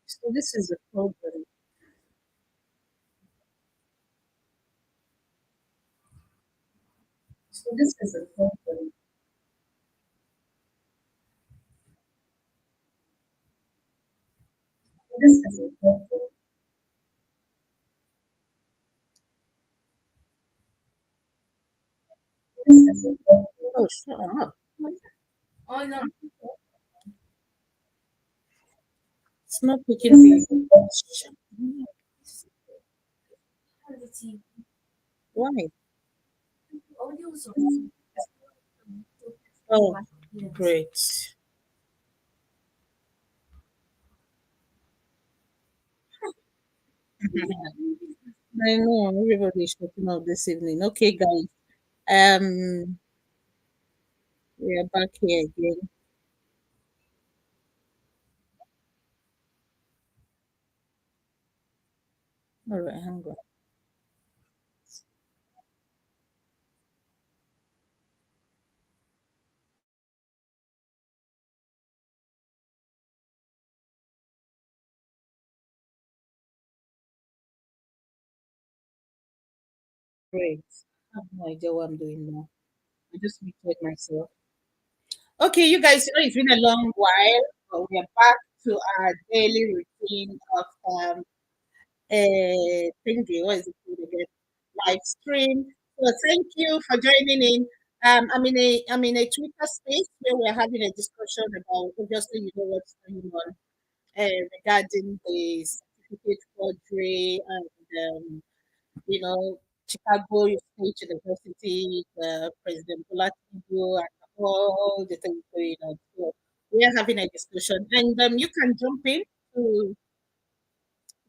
So this is a problem. So this is a problem. This is a problem. This is a problem. Oh, shut up. Oh, no. It's not picking me. Why? Oh, great. I know everybody's talking out this evening. Okay, guys. We are back here again. All right, hang on. Great. I have no idea what I'm doing now. I just muted myself. Okay, you guys, it's been a long while, but we are back to our daily routine of thingy. What is it called again? Live stream. So thank you for joining in. I'm in a Twitter space where we're having a discussion about obviously you know what's going on regarding the certificate forgery and you know, Chicago State University, President Bola Tinubu, and all the things going on. So we are having a discussion, and you can jump in to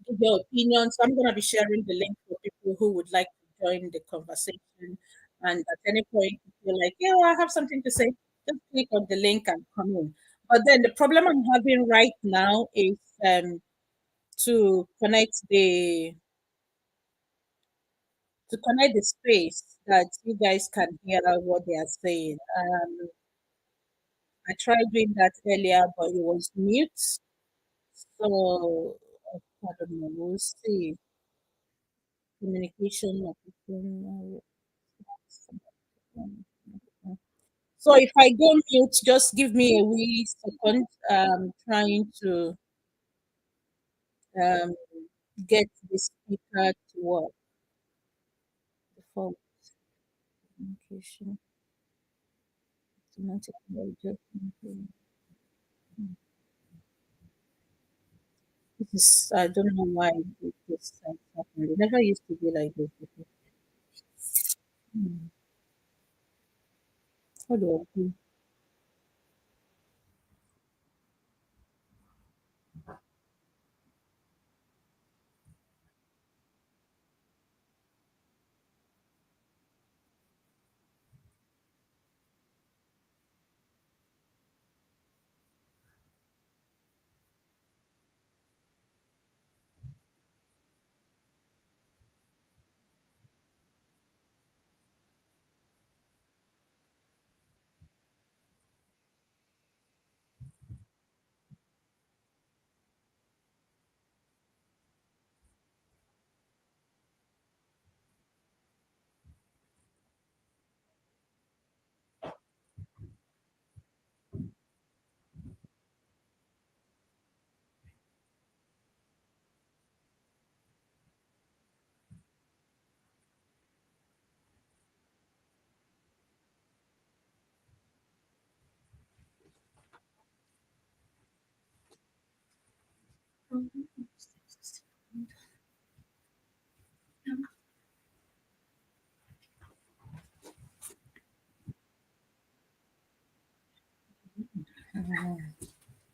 give your opinion. So I'm going to be sharing the link for people who would like to join the conversation. And at any point, if you're like, yeah, I have something to say, just click on the link and come in. But then the problem I'm having right now is to connect the space that you guys can hear what they are saying. I tried doing that earlier, but it was mute. So I don't know. We'll see. Communication. So if I go mute, just give me a wee second. Trying to um, get the speaker to work. Default communication. Automatic audio. This is, I don't know why this has happened. It never used to be like this before. Hmm. How do I do?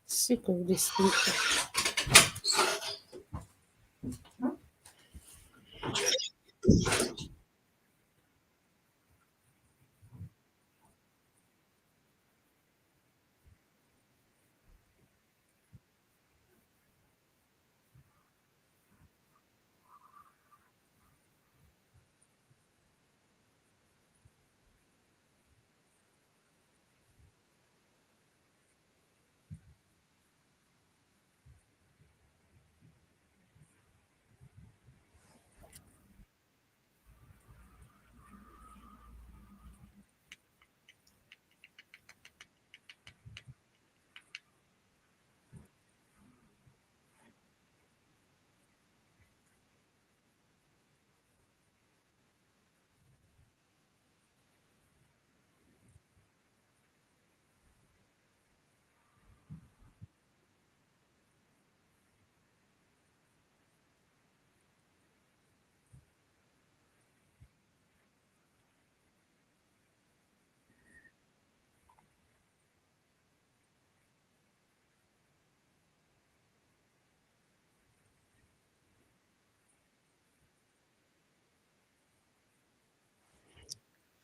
Sick of this speaker.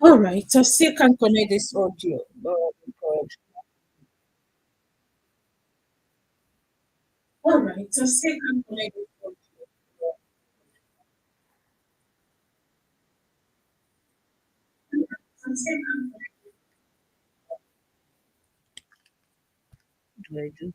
All right, I still can't connect this audio. Oh God. All right, I still can't connect this audio. I still can't connect it.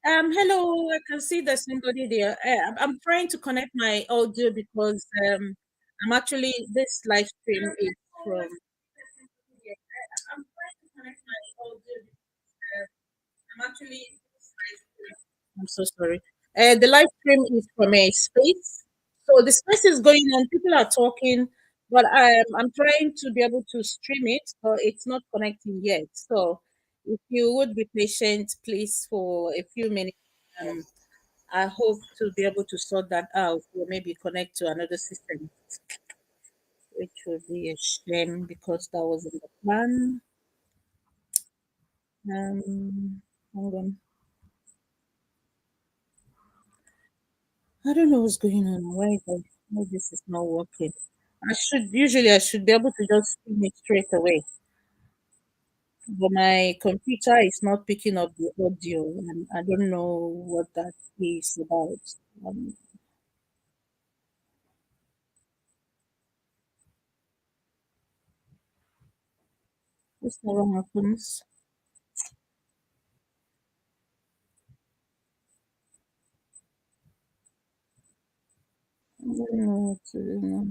Hello, I can see there's somebody there. I'm trying to connect my audio because I'm actually this live stream is from. I'm trying to connect my audio. I'm actually. I'm so sorry. The live stream is from a space, so the space is going on. People are talking, but I'm trying to be able to stream it, but it's not connecting yet. So, if you would be patient, please, for a few minutes. Um, I hope to be able to sort that out or maybe connect to another system, which would be a shame because that wasn't the plan. Hold on. I don't know what's going on. Why this is not working? I should be able to just stream it straight away, but my computer is not picking up the audio, and I don't know what that is about. Um, this never happens. I don't know what to do now.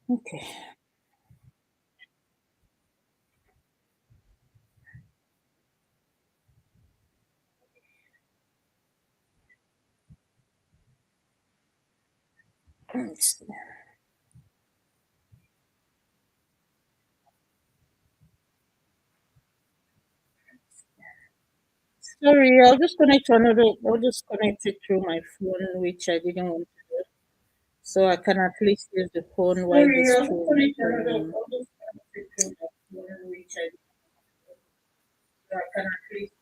Okay. Let's see. Sorry, I'll just connect it through my phone, which I didn't want to do. So I can at least use the phone while this phone is going on. I'll just connect it through my phone, which I didn't want to do. So I can at least.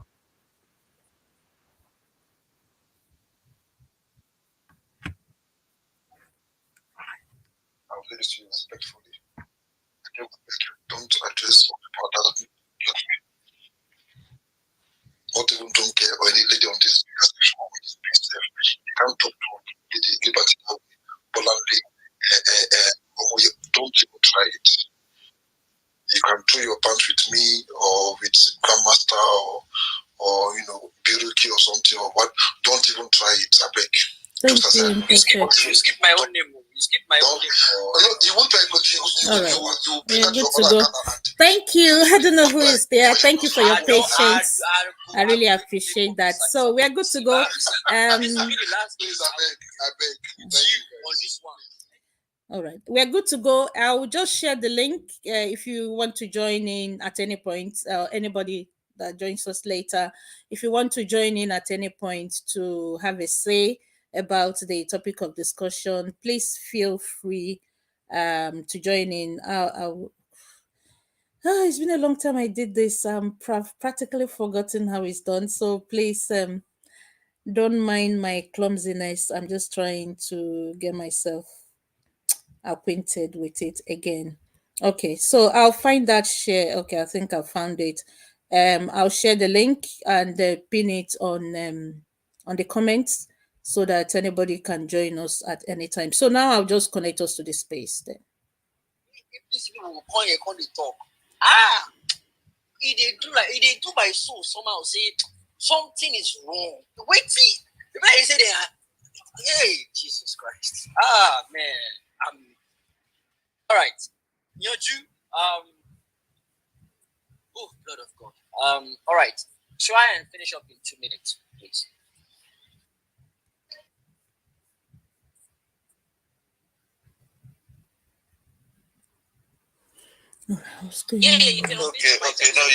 You can do your pants with me or with Grandmaster or Biruki or something or what. Don't even try it, I beg. Thank you. You skip my own name. You skip my own name. You won't try to all right. We are good to go. Thank you. I don't know who is there. Thank you for your patience. I really appreciate that. So we are good to go. Please, I beg. Thank you. On this one. All right, we are good to go. I will just share the link if you want to join in at any point. Anybody that joins us later, if you want to join in at any point to have a say about the topic of discussion, please feel free to join in. It's been a long time I did this. Practically forgotten how it's done. So please don't mind my clumsiness. I'm just trying to get myself acquainted with it again. Okay, so I'll find that share. Okay, I think I found it. I'll share the link and pin it on the comments so that anybody can join us at any time. So now I'll just connect us to the space then. If these people will call you, talk. They do my soul somehow say something is wrong. Wait, see, the man say they are. Hey, Jesus Christ. Man. All right. Yoju. Oh, blood of God. All right. Try and finish up in 2 minutes, please. Yeah, you can. Okay. No,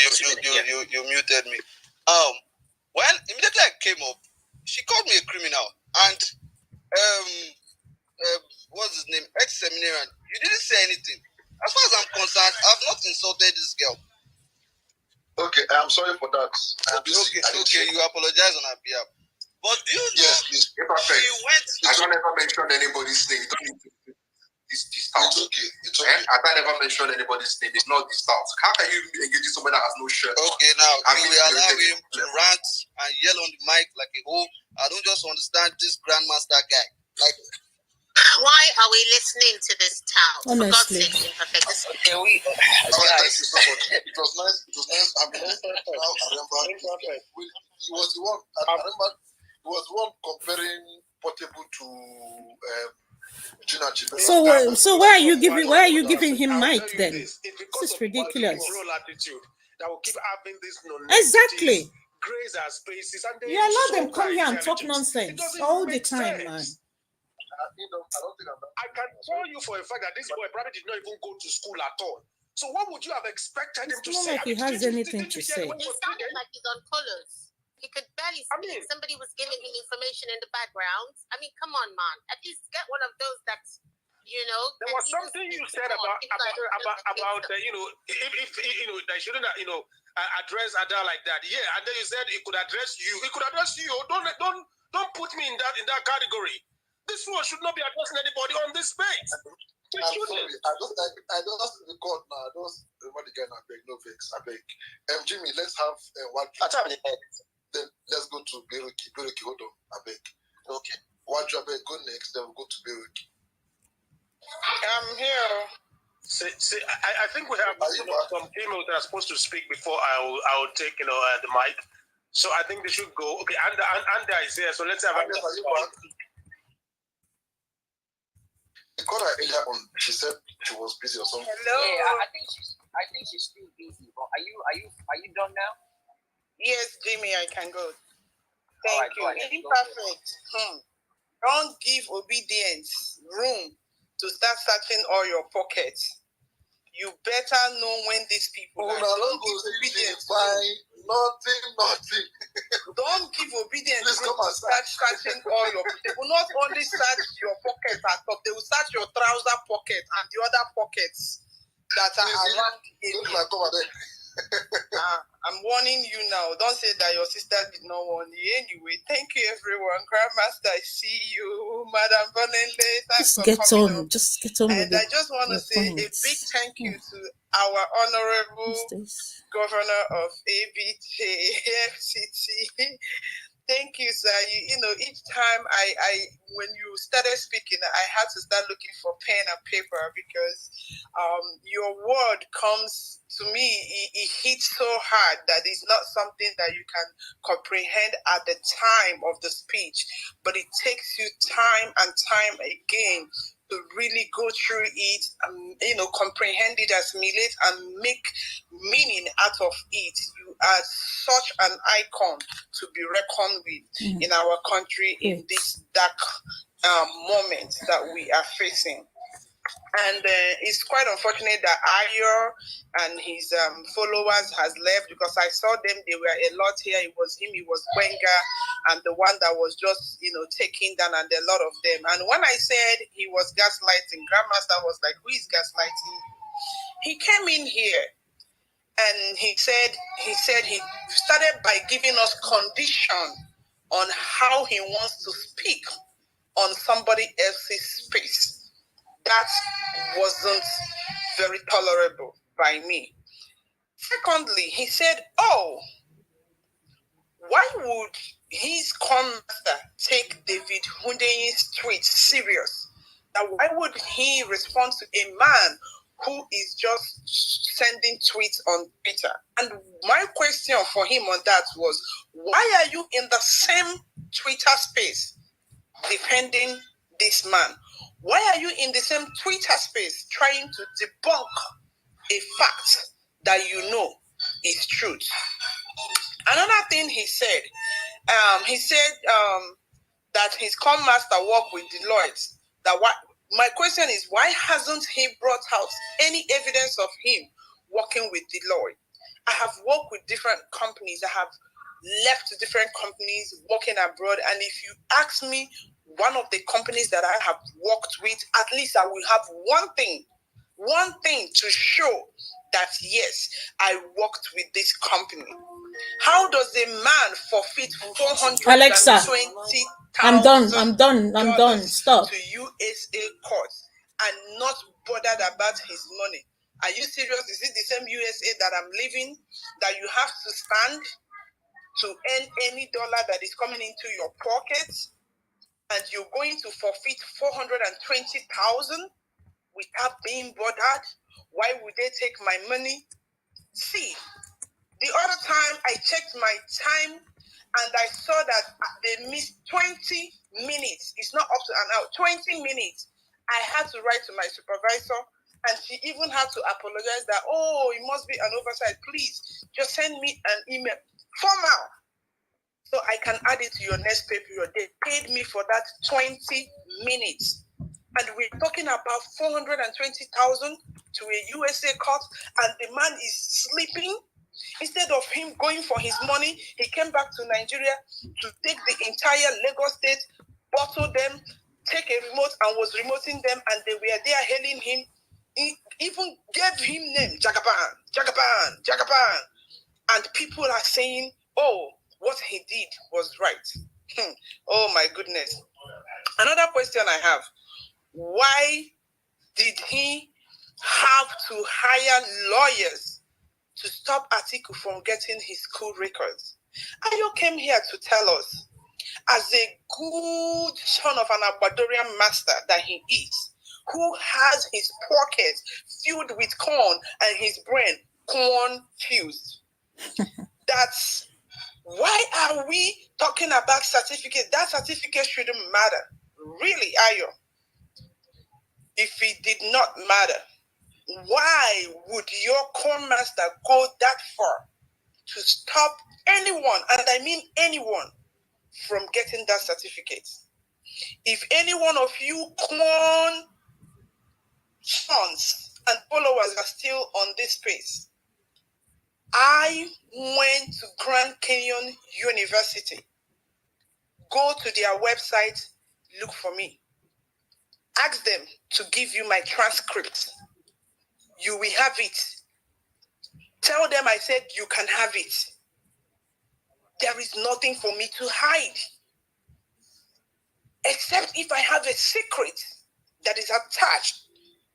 you muted me. Well, immediately I came up, she called me a criminal, and what's his name? Ex-seminarian. You didn't say anything. As far as I'm concerned, I've not insulted this girl. Okay, I'm sorry for that. Okay, you apologize on her behalf. But do you know? Yes, please. I don't ever mention anybody's name. You don't need to. This house. It's okay. I can't ever mention anybody's name. It's not this house. How can you engage someone that has no shirt? Okay, now you will allow him to rant and yell on the mic like a whole. I don't just understand this grandmaster guy. Like, why are we listening to this town? Honestly. Okay, we. Thank you so much. It was nice. I remember. He was the one. I remember. He was the one comparing Portable to. So why are you giving him mic then? This is ridiculous. That will keep having this exactly. Graze our spaces and you allow them come here and talk nonsense all the time, man. I can tell you for a fact that this boy probably did not even go to school at all. So what would you have expected him to say? Like he has anything to say. He sounded like he's on colors. He could barely speak. Somebody was giving him information in the background. I mean, come on, man. At least get one of those that's, There was something you said about if they shouldn't address Ada like that. Yeah, and then you said he could address you. He could address you. Don't put me in that category. This one should not be addressing anybody on this space. I'm sorry. I just record now. I just remember the guy now. Beg, no vex. I beg. Jimmy, let's have one. Then let's go to Biruki. Biruki, hold on. I beg. Okay. One drop, go next. Then we'll go to Biruki. I'm here. See, I think we have some females that are supposed to speak before I will take the mic. So I think they should go. Okay, Anda is here. So let's have Anda. I called her earlier on. She said she was busy or something. Hello. Yeah, I think she's still busy. But are you done now? Yes, Jimmy, I can go. Thank you. Imperfect. Don't give obedience room to start searching all your pockets. You better know when these people don't give obedience. Nothing. Don't give obedience room to start searching all your pockets. They will not only search your pockets at top, they will search your trouser pocket and the other pockets that are around the area. I'm warning you now. Don't say that your sister did not warn you. Anyway, thank you, everyone. Grandmaster, I see you. Madam Bonenle, thanks for coming up. Just get on and I just want to say a big thank you to our honorable governor of ABJ, FCT. Thank you, sir. Each time when you started speaking, I had to start looking for pen and paper because your word comes to me, it hits so hard that it's not something that you can comprehend at the time of the speech, but it takes you time and time again to really go through it and, comprehend it, assimilate, and make meaning out of it. You are such an icon to be reckoned with in our country in this dark moment that we are facing. And it's quite unfortunate that Ayo and his followers has left, because I saw them. They were a lot here. It was him, it was Wenga, and the one that was just, taking down, and a lot of them. And when I said he was gaslighting, Grandmaster was like, who is gaslighting? He came in here and he said he started by giving us condition on how he wants to speak on somebody else's space. That wasn't very tolerable by me. Secondly, he said, why would his master take David Hundeyi's tweet serious? Now, why would he respond to a man who is just sending tweets on Twitter? And my question for him on that was, why are you in the same Twitter space defending this man? Why are you in the same Twitter space trying to debunk a fact that you know is truth? Another thing he said that his master worked with Deloitte. My question is, why hasn't he brought out any evidence of him working with Deloitte? I have worked with different companies. I have left different companies working abroad. And if you ask me, one of the companies that I have worked with, at least I will have one thing to show that, yes, I worked with this company. How does a man forfeit 420,000 Alexa, I'm done. Stop. to USA courts and not bothered about his money? Are you serious? Is it the same USA that I'm living, that you have to stand to earn any dollar that is coming into your pocket, and you're going to forfeit 420,000 without being bothered? Why would they take my money? See, the other time I checked my time and I saw that they missed 20 minutes. It's not up to an hour, 20 minutes. I had to write to my supervisor, and she even had to apologize that, it must be an oversight. Please, just send me an email, formal, so I can add it to your next pay period. They paid me for that 20 minutes. And we're talking about 420,000 to a USA court, and the man is sleeping. Instead of him going for his money, he came back to Nigeria to take the entire Lagos State, bottle them, take a remote, and was remoting them, and they were there hailing him. He even gave him name, Jagaban. And people are saying, what he did was right. Oh my goodness. Another question I have, why did he have to hire lawyers to stop Atiku from getting his school records? Ayo came here to tell us, as a good son of an Abadorian master that he is, who has his pockets filled with corn and his brain confused. That's why are we talking about certificate? That certificate shouldn't matter. Really, Ayo. If it did not matter, why would your corn master go that far to stop anyone, and I mean anyone, from getting that certificate? If any one of you corn sons and followers are still on this space, I went to Grand Canyon University. Go to their website, look for me. Ask them to give you my transcript. You will have it. Tell them I said you can have it. There is nothing for me to hide. Except if I have a secret that is attached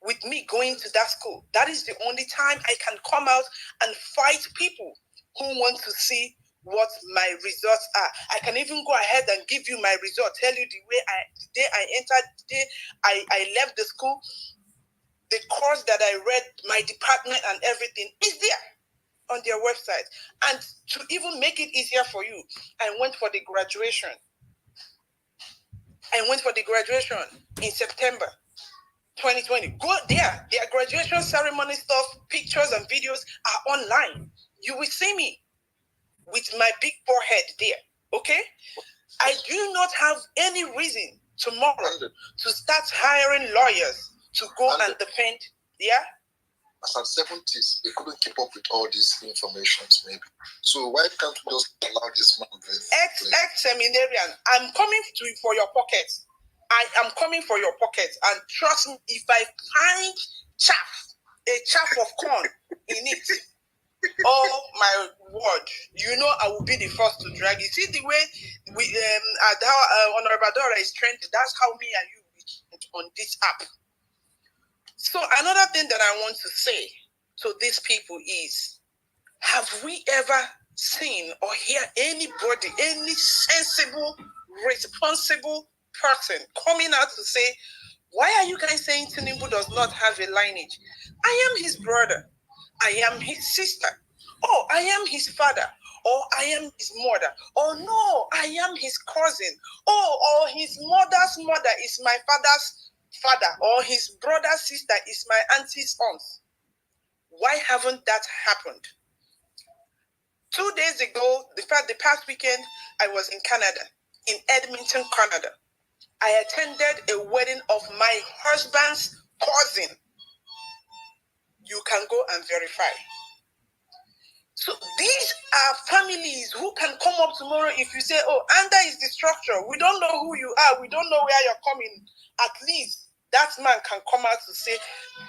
with me going to that school. That is the only time I can come out and fight people who want to see what my results are. I can even go ahead and give you my result, tell you the day I entered, the day I left the school, the course that I read, my department and everything is there on their website. And to even make it easier for you, I went for the graduation. In September 2020. Go there. Their graduation ceremony stuff, pictures and videos are online. You will see me with my big forehead there. Okay? I do not have any reason tomorrow to start hiring lawyers to go and defend. Yeah? As at 70s, they couldn't keep up with all these informations, maybe. So why can't we just allow this man to Ex-seminarian, I'm coming for your pocket. I am coming for your pocket. And trust me, if I find a chaff of corn in it, oh my word, you know I will be the first to drag. You see the way Honorable Dora is trending, that's how me and you reach on this app. So another thing that I want to say to these people is, have we ever seen or hear anybody, any sensible, responsible person coming out to say, why are you guys saying Tinubu does not have a lineage? I am his brother. I am his sister. Oh, I am his father. Or I am his mother. Oh no, I am his cousin. Oh, or his mother's mother is my father's father. Or his brother's sister is my auntie's aunt. Why haven't that happened? 2 days ago, the past weekend, I was in Canada, in Edmonton, Canada. I attended a wedding of my husband's cousin. You can go and verify. So these are families who can come up tomorrow if you say, oh, Anda is the structure. We don't know who you are. We don't know where you're coming. At least that man can come out to say,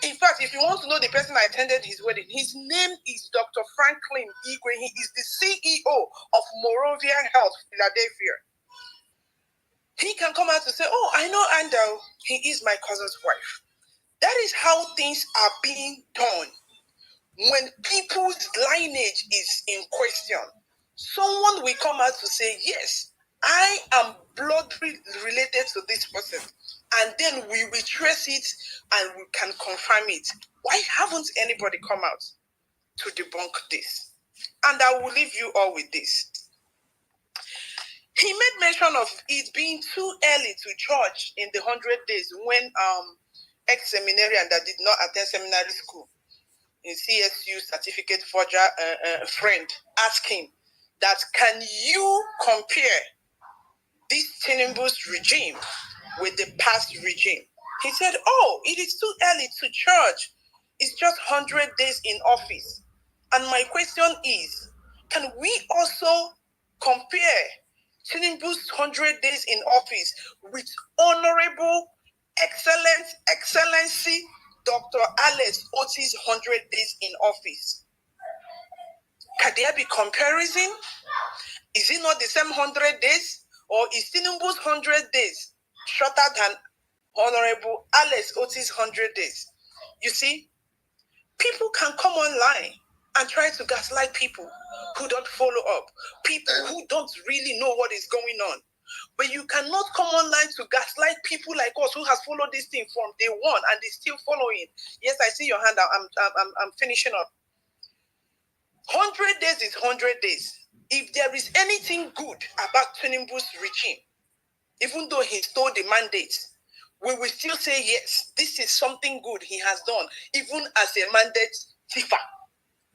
in fact, if you want to know the person I attended his wedding, his name is Dr. Franklin Igwe. He is the CEO of Moravian Health, Philadelphia. He can come out to say, oh, I know Anda. He is my cousin's wife. That is how things are being done. When people's lineage is in question, someone will come out to say, yes, I am blood related to this person. And then we will trace it and we can confirm it. Why haven't anybody come out to debunk this? And I will leave you all with this. He made mention of it being too early to judge in the 100 days when ex-seminarian that did not attend seminary school in CSU certificate forger friend asked him that, can you compare this Tinubu's regime with the past regime? He said, oh, it is too early to judge. It's just 100 days in office. And my question is, can we also compare Tinubu's 100 days in office with Honorable Excellency Dr. Alex Oti's 100 days in office? Can there be comparison? Is it not the same 100 days? Or is Tinubu's 100 days shorter than Honorable Alex Oti's 100 days? You see, people can come online and try to gaslight people who don't follow up, people who don't really know what is going on. But you cannot come online to gaslight people like us who has followed this thing from day one and is still following. Yes, I see your hand. I'm finishing up. 100 days is 100 days. If there is anything good about Tinubu's regime, even though he stole the mandate, we will still say, yes, this is something good he has done, even as a mandate tiffer.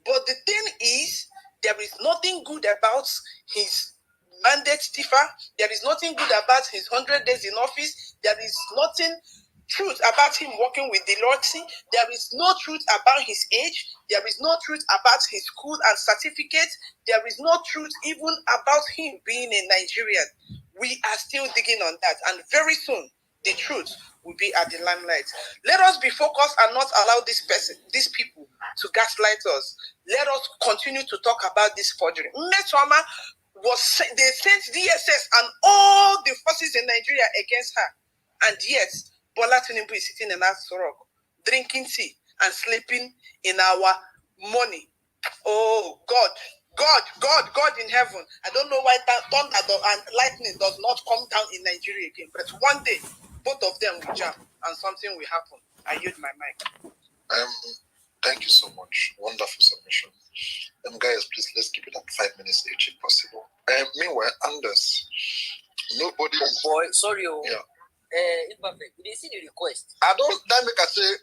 But the thing is, there is nothing good about his mandate stiffer. There is nothing good about his 100 days in office. There is nothing truth about him working with the Lordcy. There is no truth about his age. There is no truth about his school and certificate. There is no truth even about him being a Nigerian. We are still digging on that. And very soon, the truth will be at the limelight. Let us be focused and not allow these people to gaslight us. Let us continue to talk about this forgery. Meswama they sent DSS and all the forces in Nigeria against her. And yet, Bola Tinubu is sitting in that rock, drinking tea and sleeping in our money. Oh, God in heaven. I don't know why thunder and lightning does not come down in Nigeria again. But one day, both of them will jam and something will happen. I yield my mic. Thank you so much. Wonderful submission. Guys, please let's keep it at 5 minutes each if possible. Meanwhile, Anders, nobody. Boy, sorry. Yeah. Imperfect. You didn't see the request. I don't. That make I say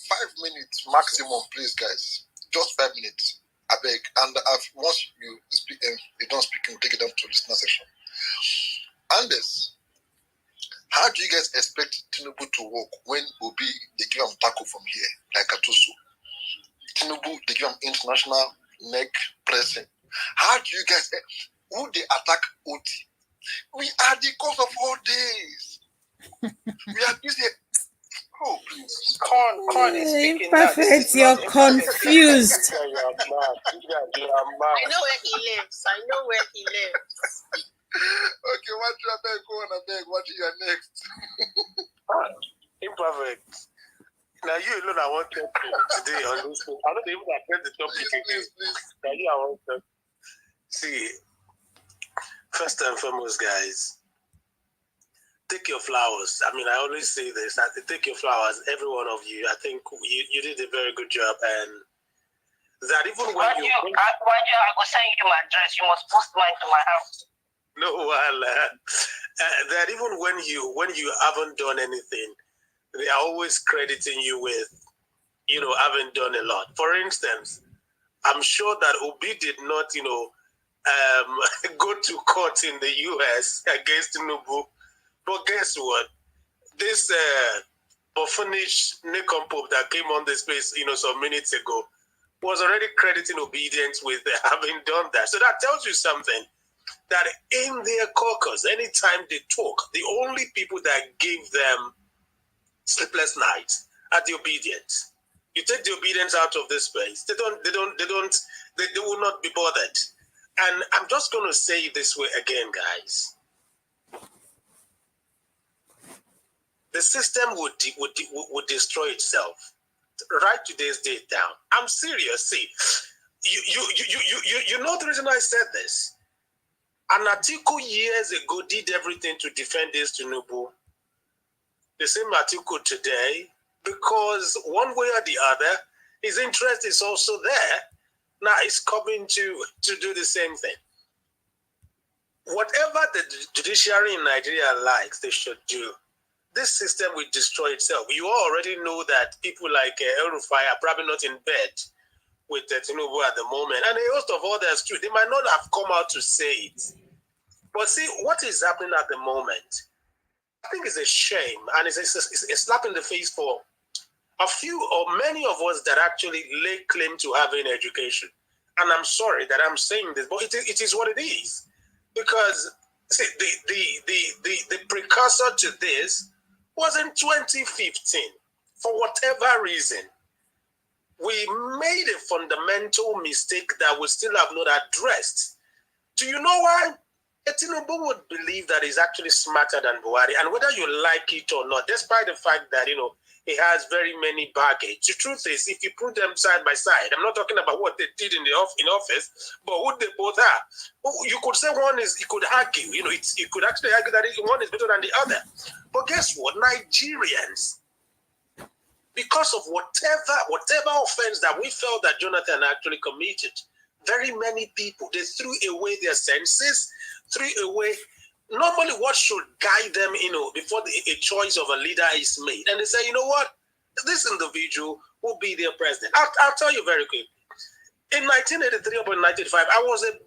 5 minutes maximum, please, guys. Just 5 minutes. I beg. And once you speak, you don't speak, you take it up to listener section. Anders, how do you guys expect Tinubu to work when Obi they give him tackle from here like Atusu? Tinubu they give him international neck pressing. How do you guys? Who they attack Oti? We are the cause of all this. We are busy. Oh, please. Corn is speaking. Imperfect, you're confused. You are mad. I know where he lives. Okay, what do I beg? Go on, I beg. What do you are next? Imperfect. Now you alone I want to talk to today on this. I don't even have the topic again. Please. Now you I want to see. First and foremost, guys, take your flowers. I mean, I always say this. Take your flowers, every one of you. I think you did a very good job, and that even when you I go send you my address. You must post mine to my house. No, well, that even when you haven't done anything, they are always crediting you with, having done a lot. For instance, I'm sure that Obi did not, go to court in the U.S. against Tinubu. But guess what? This buffonish nincompoop that came on the space, some minutes ago, was already crediting obedience with having done that. So that tells you something. That in their caucus, anytime they talk, the only people that give them sleepless nights are the obedience. You take the obedience out of this space, they will not be bothered. And I'm just going to say it this way again, guys. The system would destroy itself. Write today's date down. I'm serious. See, you know the reason I said this. An article years ago did everything to defend this Tinubu. The same article today, because one way or the other, his interest is also there. Now it's coming to do the same thing. Whatever the judiciary in Nigeria likes, they should do. This system will destroy itself. You already know that people like El-Rufai are probably not in bed with Tinubu at the moment. And a host of others too. They might not have come out to say it. But see, what is happening at the moment, I think it's a shame. And it's a slap in the face for a few or many of us that actually lay claim to having education. And I'm sorry that I'm saying this, but it is what it is. Because see, the precursor to this was in 2015. For whatever reason, we made a fundamental mistake that we still have not addressed. Do you know why? Tinubu would believe that he's actually smarter than Buhari, and whether you like it or not, despite the fact that, he has very many baggage. The truth is, if you put them side by side, I'm not talking about what they did in office, but who they both are. You could say one is, you could argue, you could actually argue that one is better than the other. But guess what? Nigerians, because of whatever offense that we felt that Jonathan actually committed, very many people, they threw away their senses, threw away normally what should guide them, before a choice of a leader is made. And they say, you know what? This individual will be their president. I'll tell you very quickly. In 1983 or 1985, I was a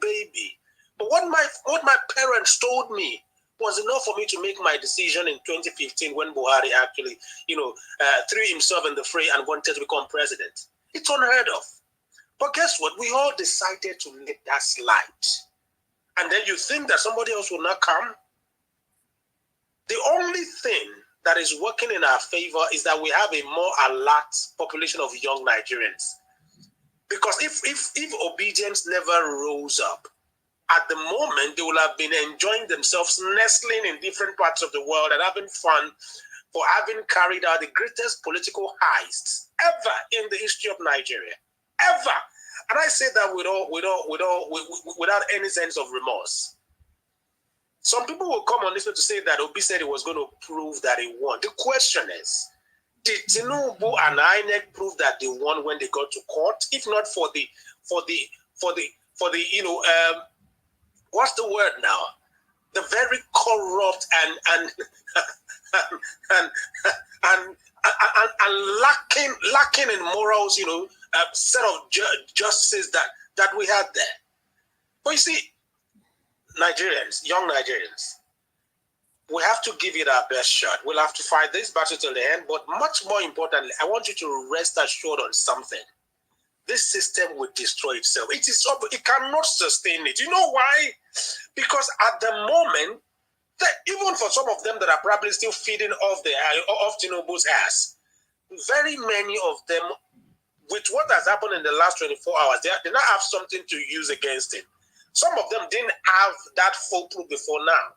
baby. But what my parents told me was enough for me to make my decision in 2015 when Buhari actually, threw himself in the fray and wanted to become president. It's unheard of. But guess what? We all decided to let that slide. And then you think that somebody else will not come? The only thing that is working in our favor is that we have a more alert population of young Nigerians. Because if obedience never rose up, at the moment, they will have been enjoying themselves, nestling in different parts of the world and having fun for having carried out the greatest political heists ever in the history of Nigeria. Ever. And I say that without any sense of remorse. Some people will come on this way to say that Obi said he was going to prove that he won. The question is, Did Tinubu and INEC prove that they won when they got to court? If not for the what's the word now? The very corrupt and and and, lacking in morals, set of justices that we had there. But you see, Nigerians, young Nigerians, we have to give it our best shot. We'll have to fight this battle till the end. But much more importantly, I want you to rest assured on something. This system will destroy itself. It cannot sustain it. You know why? Because at the moment, even for some of them that are probably still feeding off Tinubu's ass, very many of them, with what has happened in the last 24 hours, they now have something to use against him. Some of them didn't have that foolproof before now.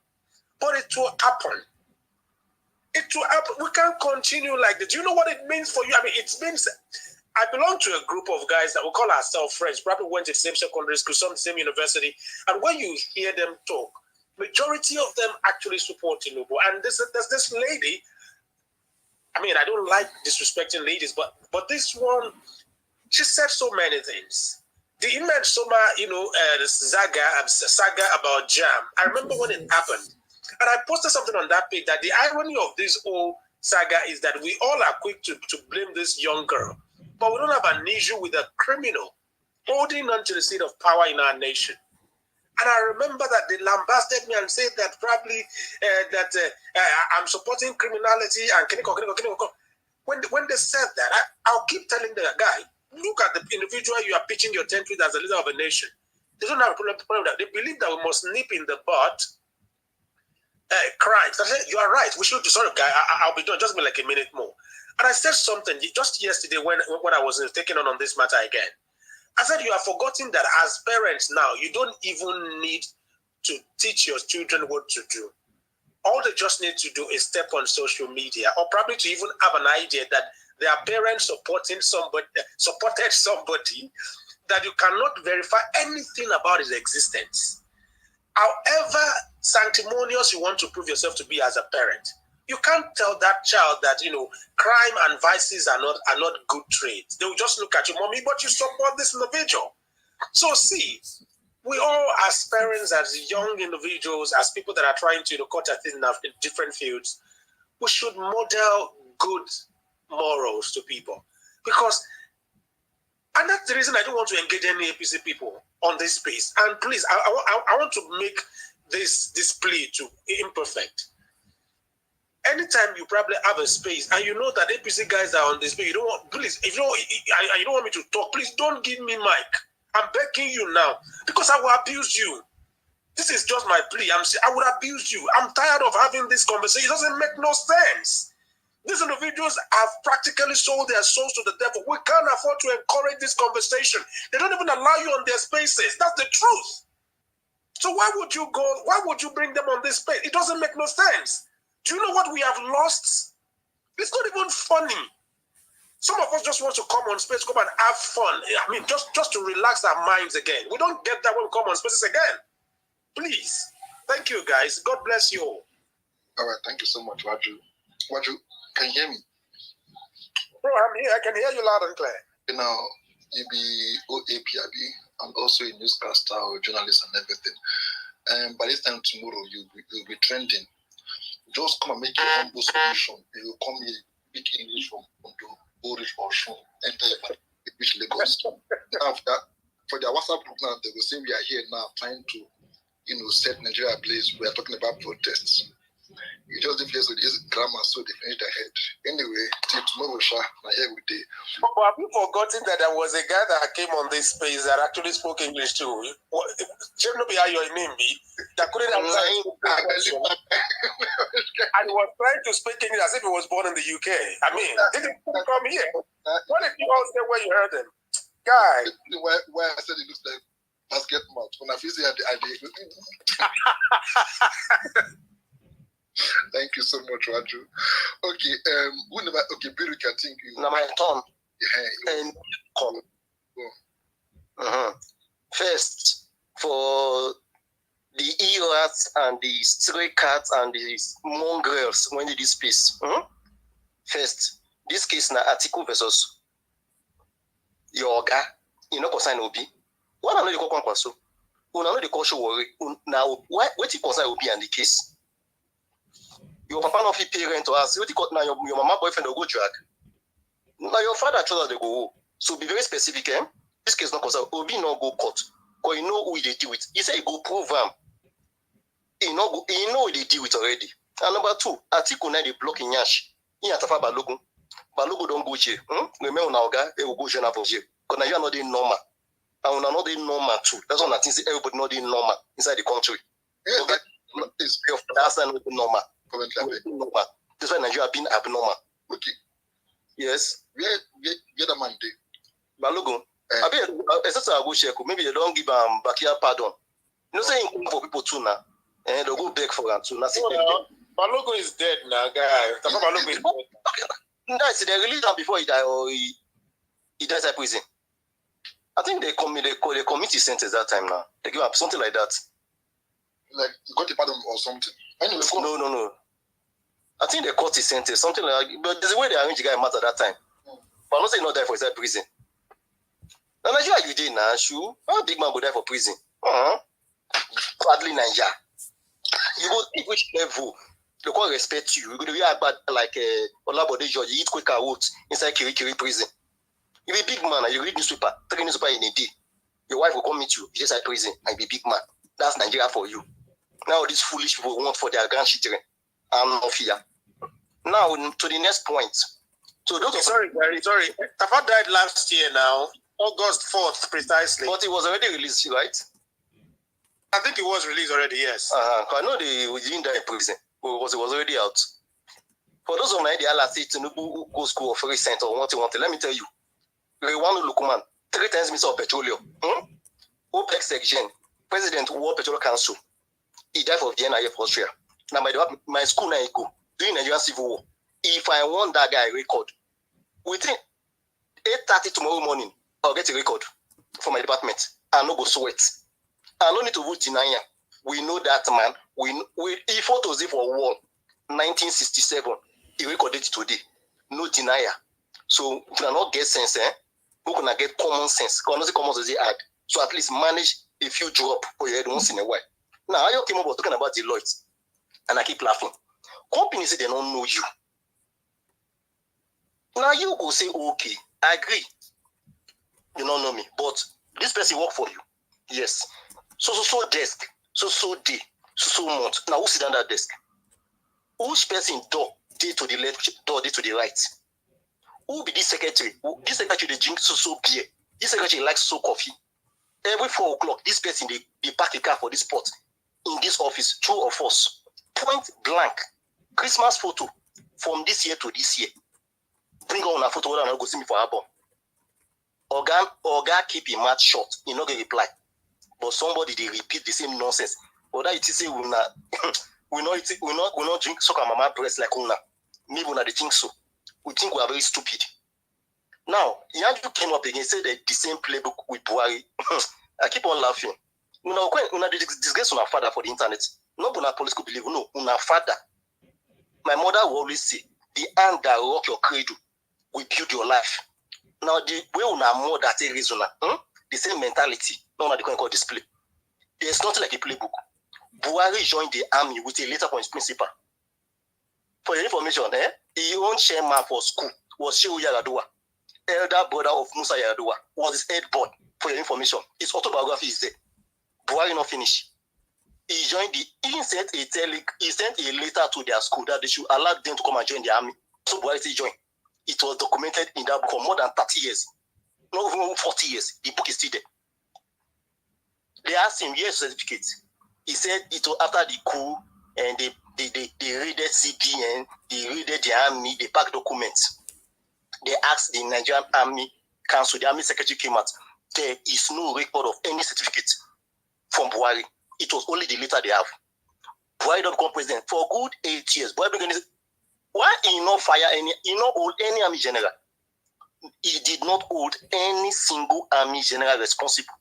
But it will happen. It will happen. We can't continue like this. Do you know what it means for you? I mean, it means I belong to a group of guys that we call ourselves friends, probably went to the same secondary school, some the same university. And when you hear them talk, majority of them actually support Tinubu. And there's this lady, I mean, I don't like disrespecting ladies, but this one, she said so many things. The image Soma, the saga about Jam. I remember when it happened. And I posted something on that page that the irony of this whole saga is that we all are quick to blame this young girl. But we don't have an issue with a criminal holding on to the seat of power in our nation. And I remember that they lambasted me and said that probably I'm supporting criminality and when they said that, I'll keep telling the guy, look at the individual you are pitching your tent with as a leader of a nation. They don't have a problem with that. They believe that we must nip in the bud crimes. I said, you are right. We should do. Sorry, guy. I'll be done. Just be like a minute more. And I said something just yesterday when I was taking on this matter again. I said, you are forgetting that as parents now, you don't even need to teach your children what to do. All they just need to do is step on social media, or probably to even have an idea that their parents supported somebody that you cannot verify anything about his existence. However sanctimonious you want to prove yourself to be as a parent, you can't tell that child that crime and vices are not good traits. They will just look at you, mommy, but you support this individual. So see, we all as parents, as young individuals, as people that are trying to cut at things in different fields, we should model good morals to people. And that's the reason I don't want to engage any APC people on this space. And please, I want to make this plea to imperfect. Anytime you probably have a space and you know that APC guys are on this space, you don't want me to talk, please don't give me mic. I'm begging you now, because I will abuse you. This is just my plea. I would abuse you. I'm tired of having this conversation. It doesn't make no sense. These individuals have practically sold their souls to the devil. We can't afford to encourage this conversation. They don't even allow you on their spaces. That's the truth. So why would you bring them on this space? It doesn't make no sense. Do you know what we have lost? It's not even funny. Some of us just want to come on space, come and have fun. I mean, just to relax our minds again. We don't get that when we come on spaces again. Please. Thank you, guys. God bless you all. All right. Thank you so much, Waju. Waju, can you hear me? Bro, I'm here. I can hear you loud and clear. You be OAPIB and also a newscaster or journalist and everything. By this time tomorrow, you'll be trending. Just come and make your humble submission. You will come here, speak English from Ondo, Boris or Shun, enter which Lagos. After, for their WhatsApp group now, they will say we are here now trying to, set Nigeria ablaze. We are talking about protests. You just replace with this grammar so they finish their head. Anyway, till tomorrow, I'm here with you. But have you forgotten that there was a guy that came on this space that actually spoke English too? Shouldn't be how your name be. That couldn't answer and he was trying to speak English as if he was born in the UK. I mean, didn't come here. What did you all say when you heard him? Guy. Why I said it looks like basket mouth. When I feel the idea. Thank you so much, Raju. Okay, Bill, can think you. Now my turn. Yeah. And first, for the EOS and the stray cats and the mongrels when they do space. First, This case now, article versus your guy, you know, consign Obi. What I know the call so. When I know the culture worry. Now, what you consign Obi and the case? Your papa not fit parent to us. What you now your mama boyfriend will go drag. Now your father told us they go. So be very specific, eh? This case not concern Obi no go court. Because you know who they deal with. He said he go prove him. He know who they deal with already. And number 2, article 9 they block in Yash. He has to find Balogun. Balogun don't go jail. Remember now, guy, he will go jail for jail. Because now you are not doing normal. And we are not doing normal too. That's one of the things everybody not doing normal inside the country. Yeah, okay? That's not normal. Normal. That's why Nigeria being abnormal. Okay. Yes. Where the man do? Balogun. I mean, I go check. Maybe they don't give backyard pardon. You know, saying for people too now. And they'll go beg for them too. Balogun is dead now, guy. Balogun is dead. Nice. They released him before he died, or he dies in prison. I think they commit his sentence that time now. They give up something like that. Like he got a pardon or something. Anyway, no. I think they caught his sentence, something like. But there's a way they arranged the guy at that time. But I'm not saying not die for inside prison. Now Nigeria you did now, sure. How big man go die for prison? Sadly, Nigeria. You go see which level they can't respect you. You're going to be bad like Olabode George. You eat quicker oats inside Kiri prison. You're a big man and you read newspaper, 3 newspaper in a day. Your wife will come meet you, just like prison, and be a big man. That's Nigeria for you. Now these foolish people want for their grandchildren. I'm not here. Now to the next point. So those sorry. Tafa died last year now, August 4th precisely. But it was already released, right? I think it was released already, yes. I know they didn't die in prison. But it was already out. For those of my idea, let's say Tinubu go school of free center or what you want. Let me tell you. Rewanu Lukuman, 3 times Minister of Petroleum. OPEC section, President World Petroleum Council. He died for Vienna for Austria. Now my school now I go during Nigerian Civil War. If I want that guy record, within 8:30 tomorrow morning, I'll get a record from my department. I no go sweat. I don't need to vote deny him. We know that man. He photos it for wall 1967. He recorded it today. No denier. So if you not get sense, we gonna get common sense. Because common sense they add. So at least manage a few drop for your head once in a while. Now I came up talking about Deloitte, and I keep laughing. Companies say they don't know you. Now you go say okay, I agree. You don't know me, but this person work for you. Yes. So desk, so day, so month. Now who sit down that desk? Which person door day to the left, door day to the right? Who be this secretary? This secretary they drink so beer. This secretary likes so coffee. Every 4 o'clock, this person they park a car for this spot in this office. 2 of us, point blank, Christmas photo from this year to this year. Bring on a photo and I'll go see me for album. Oga keep him mouth short. He not get reply. But somebody they repeat the same nonsense. Or that it say we not drink soccer mama breast like una. Maybe una they think so. We think we are very stupid. Now, Yanju came up again, said the same playbook with Buhari. I keep on laughing. Una disgrace on our father for the internet. Not una political belief, no, una father. My mother will always say, the hand that rock your cradle will build your life. Now, the way una more that a reason, the same mentality, no one they can call display. There's nothing like a playbook. Buhari joined the army with a letter from his principal. For your information, he own chairman for school was Shehu Yaradua. Elder brother of Musa Yaradua was his head boy. For your information, his autobiography is there. Buhari not finish. He sent a letter to their school that they should allow them to come and join the army. So Buhari said join. It was documented in that book for more than 30 years. Not even 40 years. The book is still there. They asked him, yes, certificate. He said it was after the coup and they raided CBN, they raided the army, they packed documents. They asked the Nigerian Army Council, the Army Secretary came out. There is no record of any certificate from Buhari. It was only the letter they have. Buhari don't become president for a good 8 years. Why he not fire any? He not hold any army general. He did not hold any single army general responsible.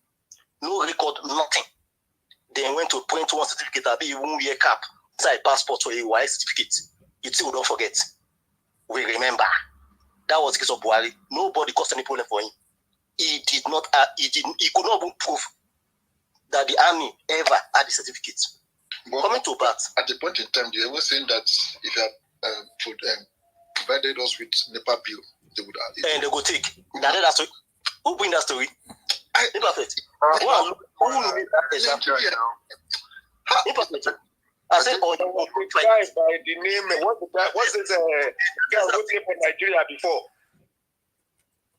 No record, nothing. Then went to print one certificate. I be even wear cap inside passport or a Y certificate. You still don't forget. We remember. That was the case of Buhari. Nobody caused any problem for him. He did not. He could not even prove that the army ever had the certificate. But coming to that, at the point in time, they were saying that if you have provided us with NEPA bill, they would have. And they go take. That story. Who bring that story? Imperfect. Who made that example? Imperfect. I said, guys by the name. What's this guy who played for Nigeria before?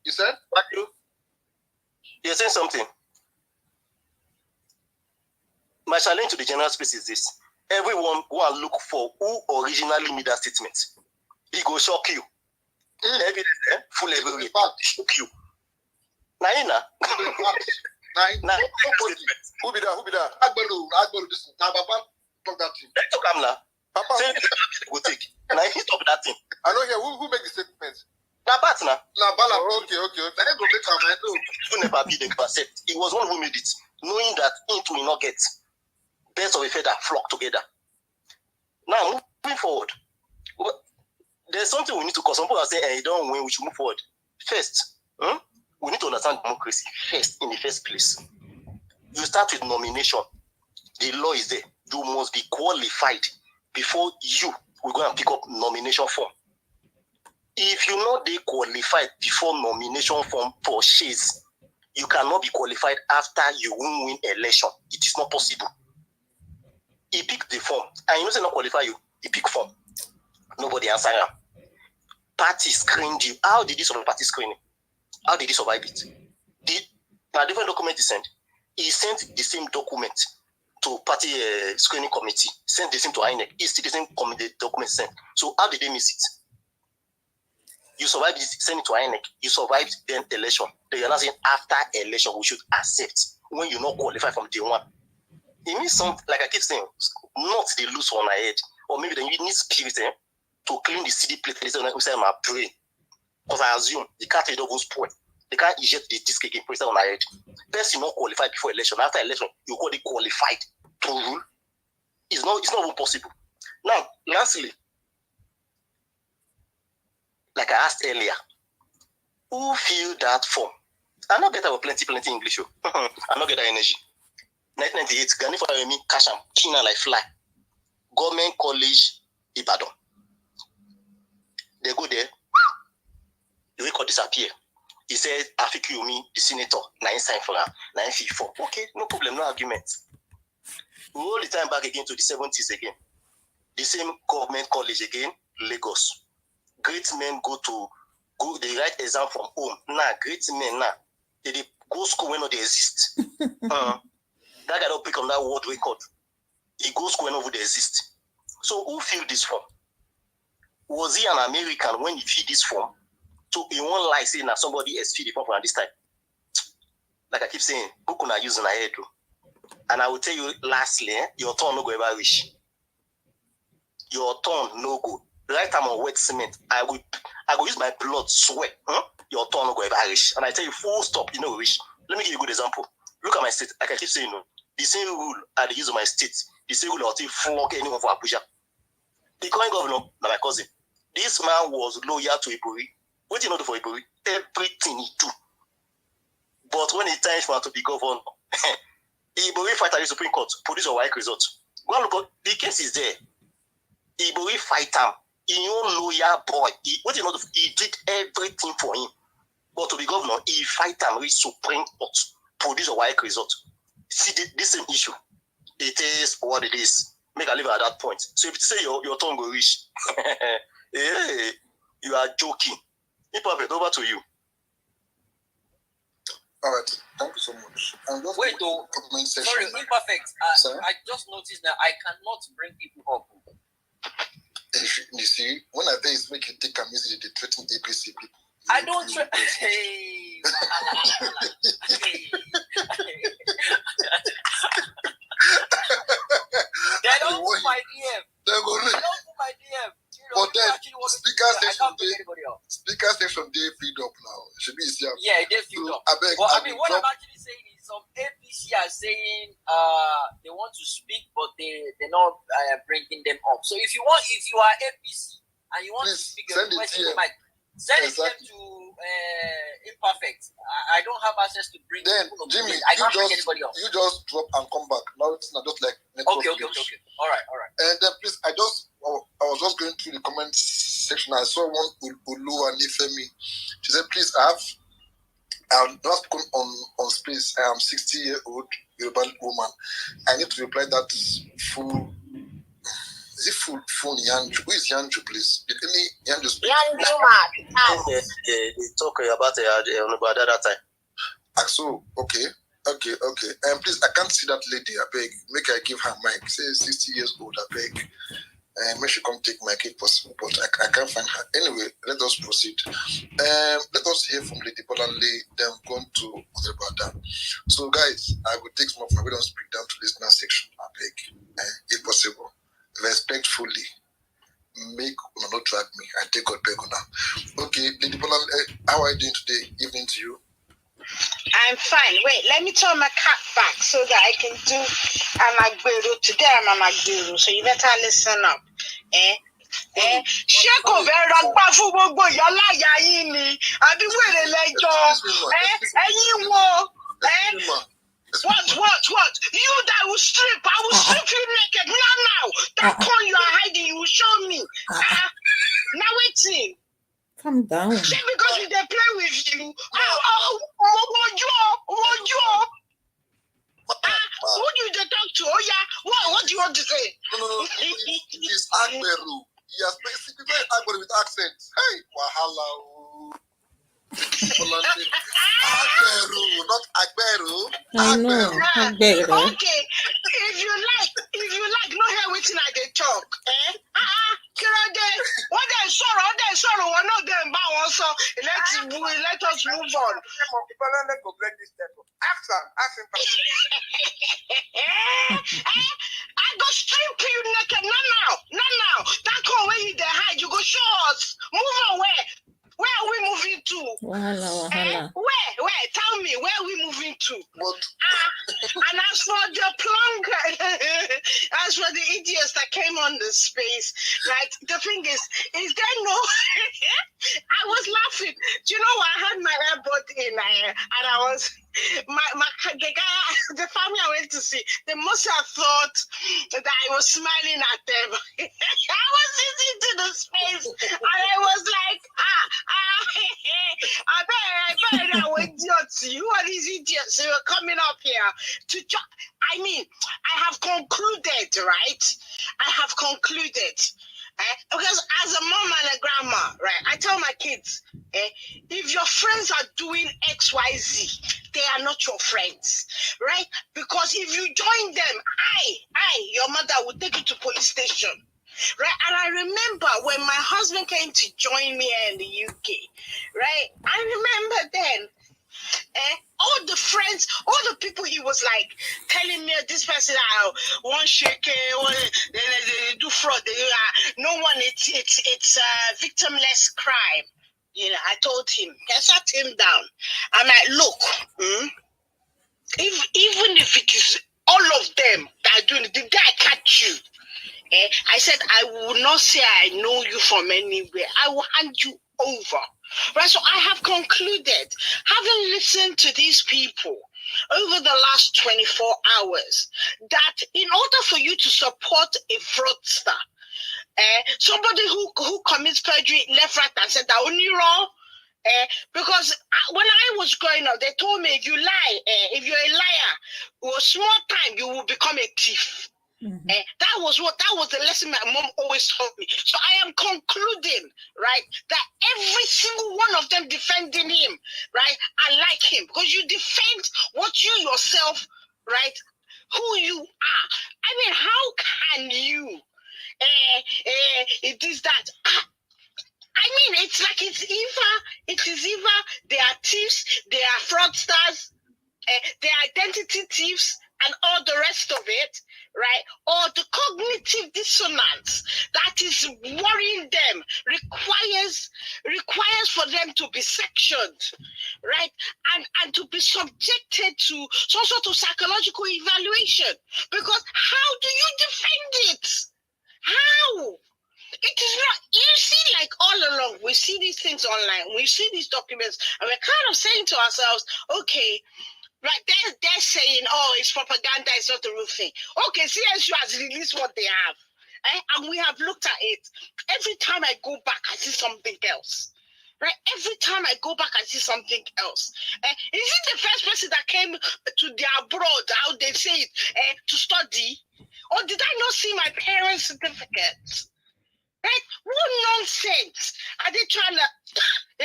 You said? You're saying something. My challenge to the general space is this. Everyone go and look for who originally made that statement. He go shock you. Evidence, full everywhere. Shock you. Now, who be that? Agbero, this now Papa talk that thing. Let's talk now. Papa say go take. Now he stop that thing. I don't hear who make the statement. Now Bat now. Now Bala. Okay. Then go make am. I know. Who never be the percept. He was one who made it, knowing that it will not get birds of a feather flock together. Now moving forward, there's something we need to. Cause some people are saying, "Hey, don't win. We should move forward." First, we need to understand democracy first. In the first place, you start with nomination. The law is there. You must be qualified before you will go and pick up nomination form. If you're not they qualified before nomination form for shares, you cannot be qualified after you win election. It is not possible. He picked the form, and you know say not qualify you. He pick form. Nobody answer him. Party screened you. How did he survive party screening? How did he survive it? Now different document he sent. He sent the same document to party screening committee. Sent the same to INEC. It's still the same document sent. So how did they miss it? You survived it, send it to INEC. You survived then election. They are not saying after election we should accept when you not qualify from day one. It means something, like I keep saying, not the loose on my head, or maybe then you need spirit to clean the CD plate inside my brain. Because I assume the cartridge doesn't spoil. They can't eject the disc again, put it on my head. Best you not qualified before election. After election, you got it qualified to rule. It's not even possible. Now, lastly, like I asked earlier, who fill that form? I not get our plenty English. I not get that energy. 1998, Gani for me, cash am, kina like fly. Government College, Ibadan. They go there, the record disappear. He said, Afiki Yomi, the senator, 9 sign for her, 954. Okay, no problem, no argument. We roll the time back again to the 70s again. The same government college again, Lagos. Great men they write exam from home. Nah, great men now. They go school when they exist. That guy don't pick on that world record. He goes school when they exist. So who filled this form? Was he an American when he filled this form? So he won't lie saying that somebody else filled the form for this time. Like I keep saying, who can I use in a head? And I will tell you lastly, your turn no go ever reach. Your turn no go. Right time on wet cement, I will use my blood, sweat. Your turn no go ever reach. And I tell you, full stop, you know reach. Let me give you a good example. Look at my state. Like I keep saying, the same rule I use of my state, the same rule I'll take flog anyone for Abuja. The current governor, my cousin, this man was loyal to Ibori. What do you know for Ibori? Everything he do. But when it's time for him to be governor, Ibori fight at the Supreme Court, produce a white result. Go and look, the case is there. Ibori fight him. He own loyal boy. What do you know? He did everything for him. But to be governor, he fight him with Supreme Court, produce a white result. See this same issue. It is what it is. Make a leave at that point. So if you say your tongue will reach, hey, you are joking. Imperfect, over to you. All right, thank you so much. Wait, though. Sorry, Imperfect. I just noticed that I cannot bring people up. You see, when I think it's make you take a message, they threaten APC people. I don't try. Hey. They don't put my DM. They don't put my DM. But then, speakers say from day filled up now. It should be easier. Yeah, they filled up. But what I'm actually saying is some APC are saying they want to speak, but they're not bringing them up. So if you are APC and you want to speak, send it here. Send it to Imperfect. I don't have access to bring. Then Jimmy, you just drop and come back. Now it's not just like network. Okay. All right. And then please, I was just going through the comment section. I saw one Ulu and Ifemi. She said, please, I'm not on space. I am 60-year-old Yoruba woman. I need to reply that full. Is it full Yanju? Who is Yanju, please? Did any Yanju speak? Yanju, man. They talk about that time. So, okay. And please, I can't see that lady, I beg. Make I give her mic. Say 60 years old, I beg. And make she come take my cake possible, but I can't find her. Anyway, let us proceed. Let us hear from Lady Bolanle, then go to Otribada. So, guys, I will take some of my way and speak down to listener section, I beg. If possible. Respectfully. Make no drag me. I take God beg on now. Okay, Lady Bolanle, how are you doing today? Evening to you. I'm fine. Wait, let me turn my cat back so that I can do Amagbero. Today I'm Amagbero, so you better listen up. Ṣé kò fẹ́ rọgbà fún gbogbo ìyáláyà yín ni? Àbí wèrè lẹ́jọ́? Ẹ̀yin wo? What? You that will strip, I will strip you naked now. That corn you are hiding, you will show me. Now waiting. Calm down. Just because we they play with you. Who do you talk to? Oh yeah. What do you want to say? No. It's Agberu. Yes, basically Agberu with accent. Hey, wahala. Agberu, not Agberu. I know. Agberu. Okay. If you like, no hair waiting at the talk. What they sorrow, one of them bow also. Let us move on. Ask him. I go strip you naked. No, now. That call where you they hide, you go show us. Move on where? Where are we moving to? Wahala. Where? Tell me, where are we moving to? And as for the idiots that came on the space, right? The thing is there no? I was laughing. Do you know what? I had my AirPod in, and I was the family I went to see. They must have thought that I was smiling at them. I was listening to the space, and I was like, I bet I went idiots. You are these idiots who are coming up here to talk. I mean, I have concluded, right? I have concluded. Because as a mom and a grandma, right, I tell my kids, if your friends are doing XYZ, they are not your friends, right? Because if you join them, your mother will take you to police station. Right, and I remember when my husband came to join me here in the UK, right? I remember then, all the friends, all the people he was like telling me, this person, one shake, they do fraud. No one, it's victimless crime. You know, I told him, I sat him down. I'm like, look, even if it is all of them that are doing it, the day I catch you. I said, I will not say I know you from anywhere. I will hand you over. Right, so I have concluded, having listened to these people over the last 24 hours, that in order for you to support a fraudster, somebody who commits perjury left, right, and center, only wrong. Because when I was growing up, they told me if you lie, if you're a liar, for a small time you will become a thief. Mm-hmm. That was the lesson my mom always taught me. So I am concluding, right, that every single one of them defending him, right, I like him because you defend what you yourself, right, who you are. I mean, how can you? It is that. I mean, it's like it is either they are thieves, they are fraudsters, they are identity thieves, and all the rest of it, right? Or the cognitive dissonance that is worrying them requires for them to be sectioned, right? And to be subjected to some sort of psychological evaluation. Because how do you defend it? How? It is not, you see, like all along, we see these things online, we see these documents, and we're kind of saying to ourselves, okay, right, they're saying, oh, it's propaganda, it's not the real thing. Okay, CSU has released what they have, and we have looked at it. Every time I go back, I see something else. Right? Every time I go back, I see something else. Is it the first person that came to the abroad, how they say it, to study? Or did I not see my parents' certificates? Right? What nonsense are they trying to?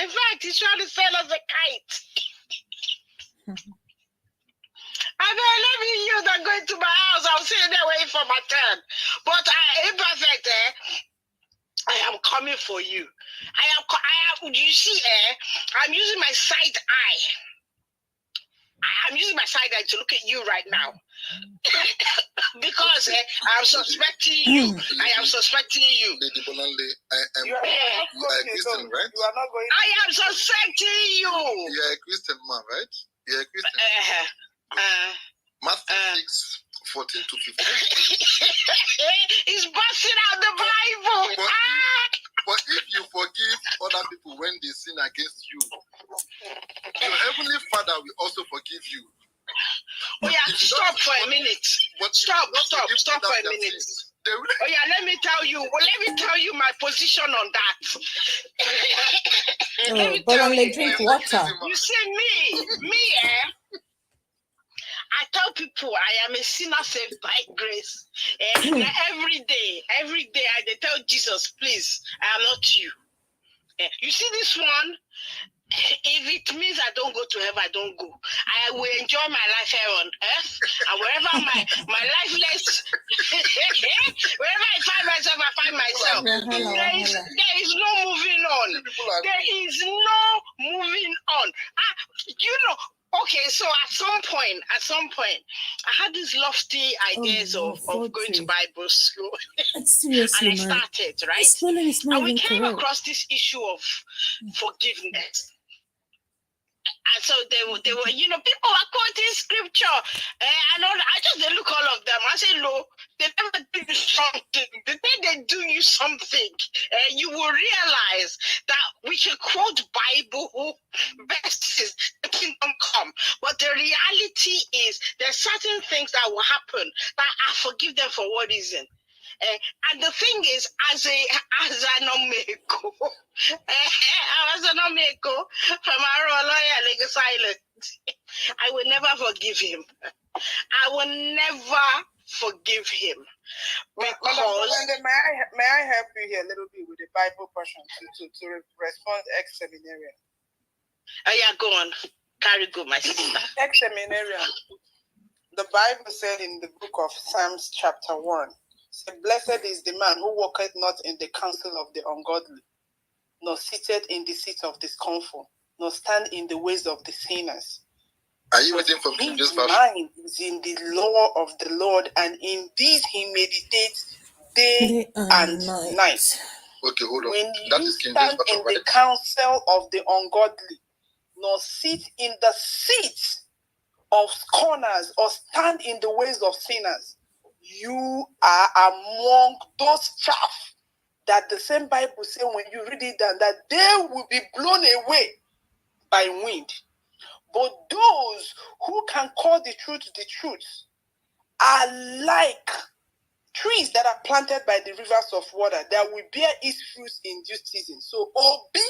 In fact, he's trying to sell us a kite. I mean, let you that going to my house. I'm sitting there waiting for my turn. But imperfect, I am coming for you. I am. You see, I'm using my side eye. I'm using my side eye to look at you right now. Because I'm suspecting you. I am suspecting you. Lady Bolanle, you are a Christian, right? You are not going. I am suspecting you. You are a Christian man, right? You are a Christian. Matthew 6:14 to 15. He's busting out the Bible. But if you forgive other people when they sin against you, your heavenly Father will also forgive you. Oh yeah, stop for a minute. Stop for a minute. Oh yeah, let me tell you my position on that. But only drink water. You see, me, I tell people I am a sinner saved by grace. Every day, I tell Jesus, please, I am not you. You see this one? If it means I don't go to heaven, I don't go. I will enjoy my life here on earth, and wherever my life lays, wherever I find myself, I find myself. There is no moving on. There is no moving on. Okay, so at some point, I had these lofty ideas of going to Bible school. Seriously, and I started, right? And we came across this issue of forgiveness. And so they were, people are quoting scripture. And I just look all of them. I say, no, they never do you something. The day they do you something, you will realize that we can quote Bible verses, the kingdom come. But the reality is there's certain things that will happen that I forgive them for what isn't. And the thing is, as an omeko, from our lawyer, legal silent, I will never forgive him. I will never forgive him. Because may I help you here a little bit with the Bible portion to respond ex-seminarian? Oh yeah, go on. Carry go, my sister. Ex-seminarian. The Bible said in the book of Psalms chapter 1, said, blessed is the man who walketh not in the counsel of the ungodly, nor sitteth in the seat of discomfort, nor stand in the ways of the sinners. Are you reading from King James Version? His mind is in the law of the Lord, and in this he meditates day and night. Okay, hold on. When That you is King James stand Version, in right? the counsel of the ungodly, nor sit in the seat of scorners, or stand in the ways of sinners, you are among those chaff that the same Bible says when you read it down, that they will be blown away by wind. But those who can call the truth are like trees that are planted by the rivers of water that will bear its fruits in due season. So Obi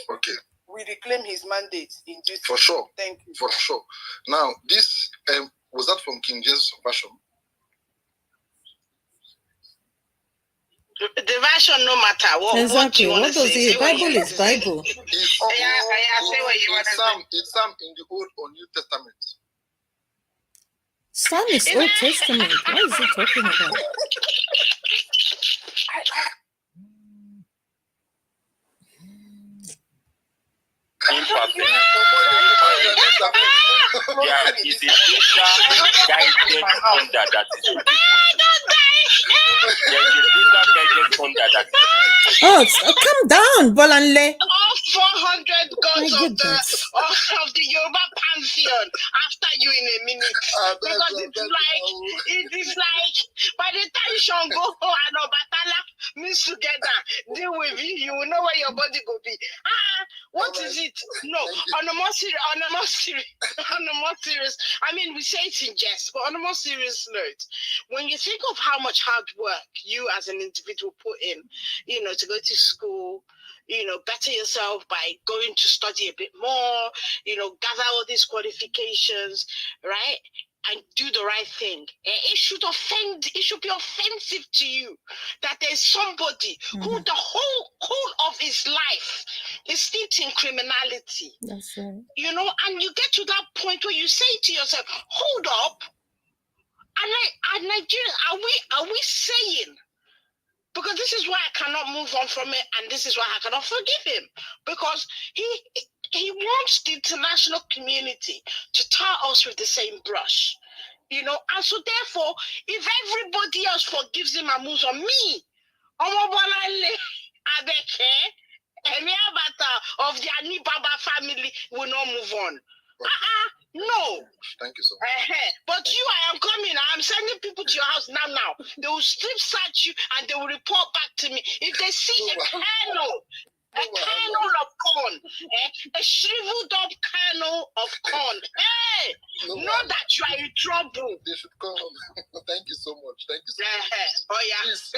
will reclaim his mandate in due season. For sure. Thank you. For sure. Now, this was that from King James Version? The version, no matter what. Exactly. What does it? Bible is Bible. It's Psalm in the Old or New Testament. Psalm is Old Testament. What is he talking about? Oh, calm down, Bolanle. All 400 gods of the Yoruba pantheon after you in a minute. Because it is like, by the time Shango and Obatala mix together, deal with you, you will know where your body go be. What is it? No, on a more serious, I mean, we say it in jest, but on a more serious note, when you think of how much hard work you as an individual put in, to go to school, better yourself by going to study a bit more, gather all these qualifications, right? And do the right thing. It should be offensive to you that there's somebody who the whole of his life is steeped in criminality. That's right. And you get to that point where you say to yourself, hold up, and Nigerians, are we saying? Because this is why I cannot move on from it, and this is why I cannot forgive him. Because he wants the international community to tar us with the same brush. And so therefore, if everybody else forgives him and moves on, me, of the Anibaba family will not move on. No. Thank you so much. But I am coming. I'm sending people to your house now. They will strip search you and they will report back to me. If they see a kernel of corn, a shriveled up kernel of corn, know that you are in trouble. They should come. Thank you so much. Thank you so much. Oh, yeah. Please,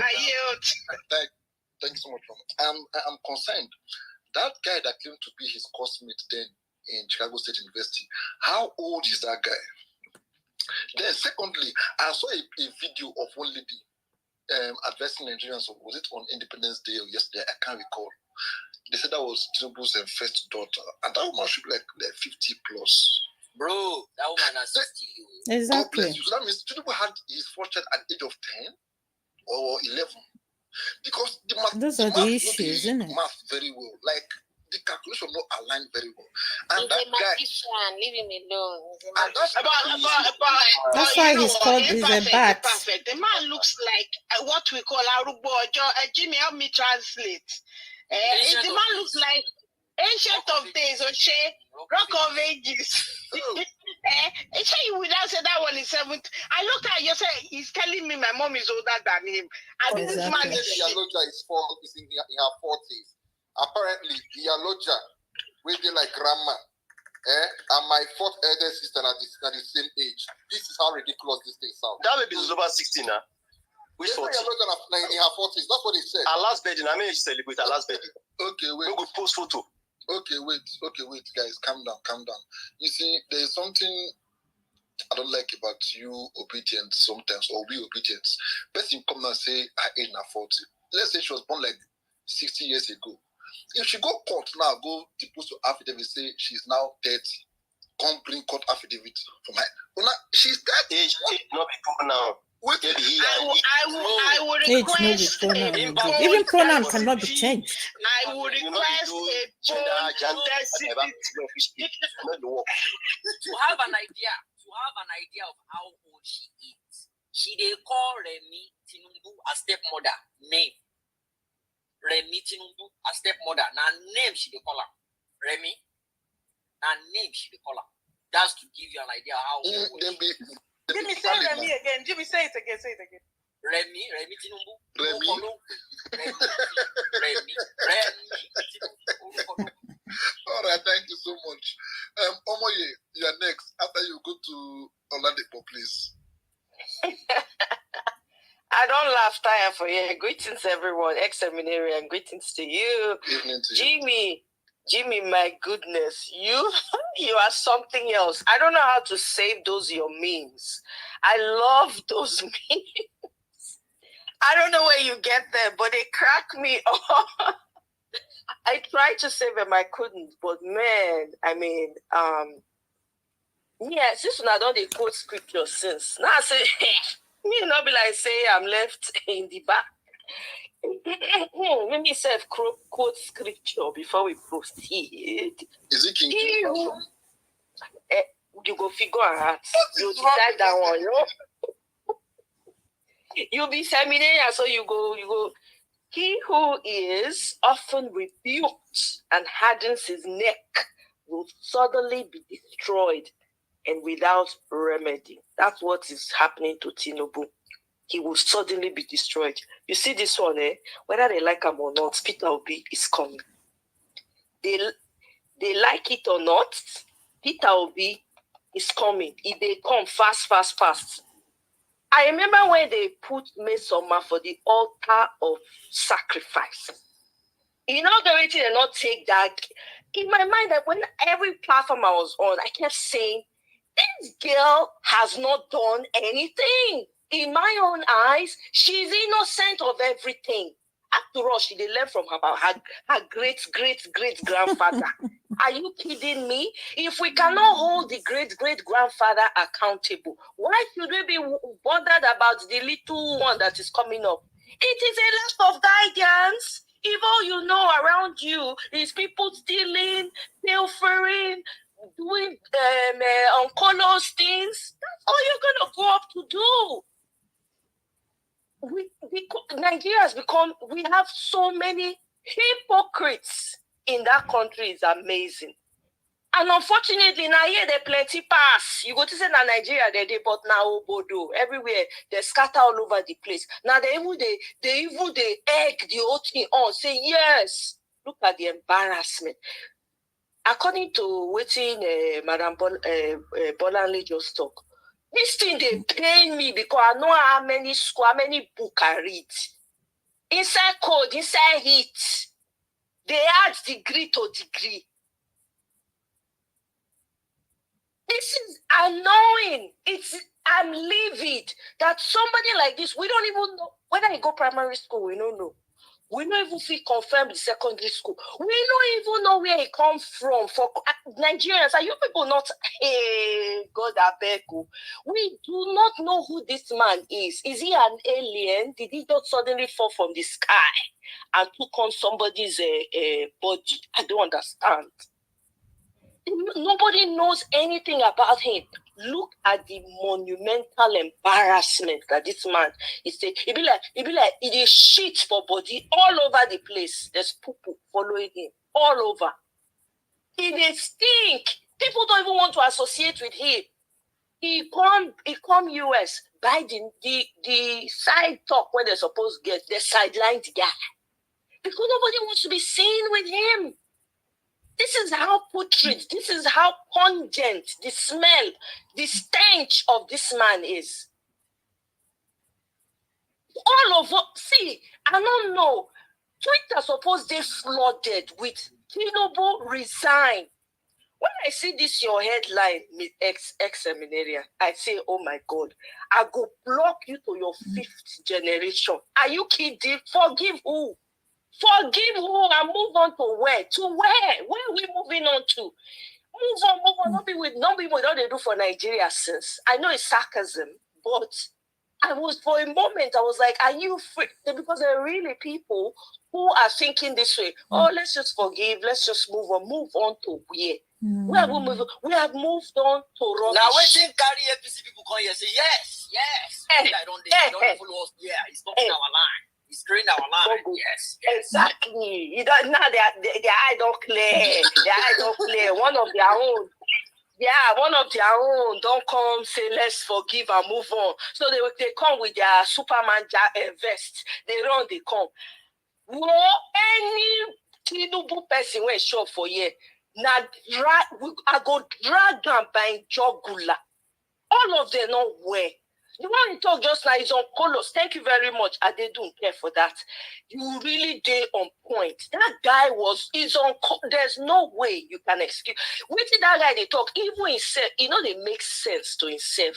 I yield. Thank you so much. I'm concerned. That guy that claimed to be his classmate then in Chicago State University, how old is that guy? Then secondly, I saw a video of one lady addressing Nigerians. Was it on Independence Day or yesterday? I can't recall. They said that was Tinubu's first daughter, and that woman should be like 50 plus. Bro, that woman has 60. Exactly. So that means Tinubu had his first child at the age of 10 or 11. Because those are the issues, isn't it? Math very well. Like, the calculation not aligned very well. And He's that a magician, leave him alone. And that's why he's called he's a bat. Perfect. The man looks like what we call Arubo. Jimmy, help me translate. The man looks like ancient of days, rock of ages. You would not say that one is 7th. I looked at you, say he's telling me my mom is older than him. And this man is in her 40s. Apparently, Yaloja, we did like grandma, and my 4th elder sister are the same age. This is how ridiculous this thing sounds. That baby is over 60 now. Which 40? In her 40s. That's what they said. Her last birthday. I mean, she celebrate her last birthday. Okay, wait. We go post photo. Okay, wait, guys, calm down. You see, there is something I don't like about you obedient sometimes, or we obedient. Person come and say I ain't 40. Let's say she was born like 60 years ago. If she go court now, go depose to affidavit, say she's now 30. Come bring court affidavit from her. She's 30. Age not before now. Wait, I would request even pronoun cannot be changed. I would request To have an idea of how old she is, she they call Remi Tinubu a stepmother name. Remi Tinubu a stepmother. Now name she they call her. Remi. Now name she they call her. That's to give you an idea how old Jimmy, say Remi again. Jimmy, say it again. Remi Tinubu. Remi Tinubu. All right, thank you so much. Omoye, you are next. After you go to Oladipo, please. I don't laugh tire for you. Greetings, everyone. Ex-seminarian, greetings to you. Evening to you. Jimmy, my goodness, you are something else. I don't know how to save those your memes. I love those memes. I don't know where you get them, but they crack me up. I tried to save them, I couldn't. But man, I mean, since I don't they quote scripture since now, I say me not be like say I'm left in the back. Let me self quote scripture before we proceed. Is it King James? You go figure out. You decide that one, You'll be seminarian, so you go. He who is often rebuked and hardens his neck will suddenly be destroyed and without remedy. That's what is happening to Tinubu. He will suddenly be destroyed. You see this one, whether they like him or not, Peter Obi is coming. They like it or not, Peter Obi is coming. They come fast. I remember when they put Mesoma for the altar of sacrifice. You know, the way they not take that. In my mind, that when every platform I was on, I kept saying, this girl has not done anything. In my own eyes, she's innocent of everything. After all, she did learn from her great grandfather. Are you kidding me? If we cannot hold the great grandfather accountable, why should we be bothered about the little one that is coming up? It is a lack of guidance. If all you know around you is people stealing, pilfering, doing uncolors things, that's all you're gonna grow up to do. Nigeria has become, we have so many hypocrites in that country. Is amazing. And unfortunately, now here they plenty pass. You go to say now Nigeria they but now Obodo everywhere they scatter all over the place. Now they egg the whole thing on. Say yes. Look at the embarrassment. According to waiting, Madam Bolanle just talk. This thing they pain me because I know how many book I read. Inside code, inside heat, they add degree to degree. This is annoying. I'm livid that somebody like this, we don't even know whether he go primary school, we don't know. We don't even feel confirmed with secondary school. We don't even know where he come from. For Nigerians, are you people not? Hey, God, I beg you. We do not know who this man is. Is he an alien? Did he just suddenly fall from the sky and took on somebody's body? I don't understand. Nobody knows anything about him. Look at the monumental embarrassment that this man is saying. It be like it is shit for body all over the place. There's people following him all over. It is stink. People don't even want to associate with him. He come US by the side talk when they're supposed to get the sidelined guy. Because nobody wants to be seen with him. This is how putrid, this is how pungent the smell, the stench of this man is. All of us, see, I don't know. Twitter supposed they flooded with Tinubu resign. When I see this your headline, ex-seminarian, I say, oh my God, I go block you to your 5th generation. Are you kidding? Forgive who? Forgive who and move on to where? To where? Where are we moving on to? Move on. Not be with what they do for Nigeria since. I know it's sarcasm, but for a moment, I was like, are you free? Because there are really people who are thinking this way. Oh, let's just forgive. Let's just move on. Move on to where? Where have we moved on? We have moved on to rubbish. Now, waiting carry APC people come here say, yes. I don't follow us. Yeah, he's talking our line. He's growing our line. Yes. Exactly. You don't now their eye don't clear. Their eye don't clear. One of their own don't come say let's forgive and move on. So they come with their Superman vest. They run, they come. Any Tinubu person when show for you. Now I go drag them by jugular. All of them not wear. The one you talk just now is on colors. Thank you very much. I don't care for that. You really did on point. That guy is on. There's no way you can excuse. Wait till that guy they talk. Even himself, they make sense to himself.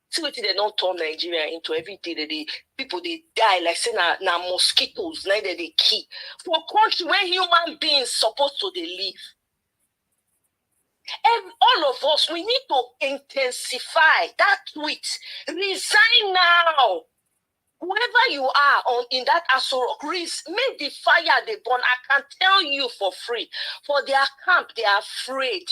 See what they don't turn Nigeria into every day. People they die like say na mosquitoes. Neither they kill for a country where human beings supposed to they live. All of us, we need to intensify that tweet. Resign now. Whoever you are in that Asoro, make the fire they burn. I can tell you for free. For their camp, they are afraid.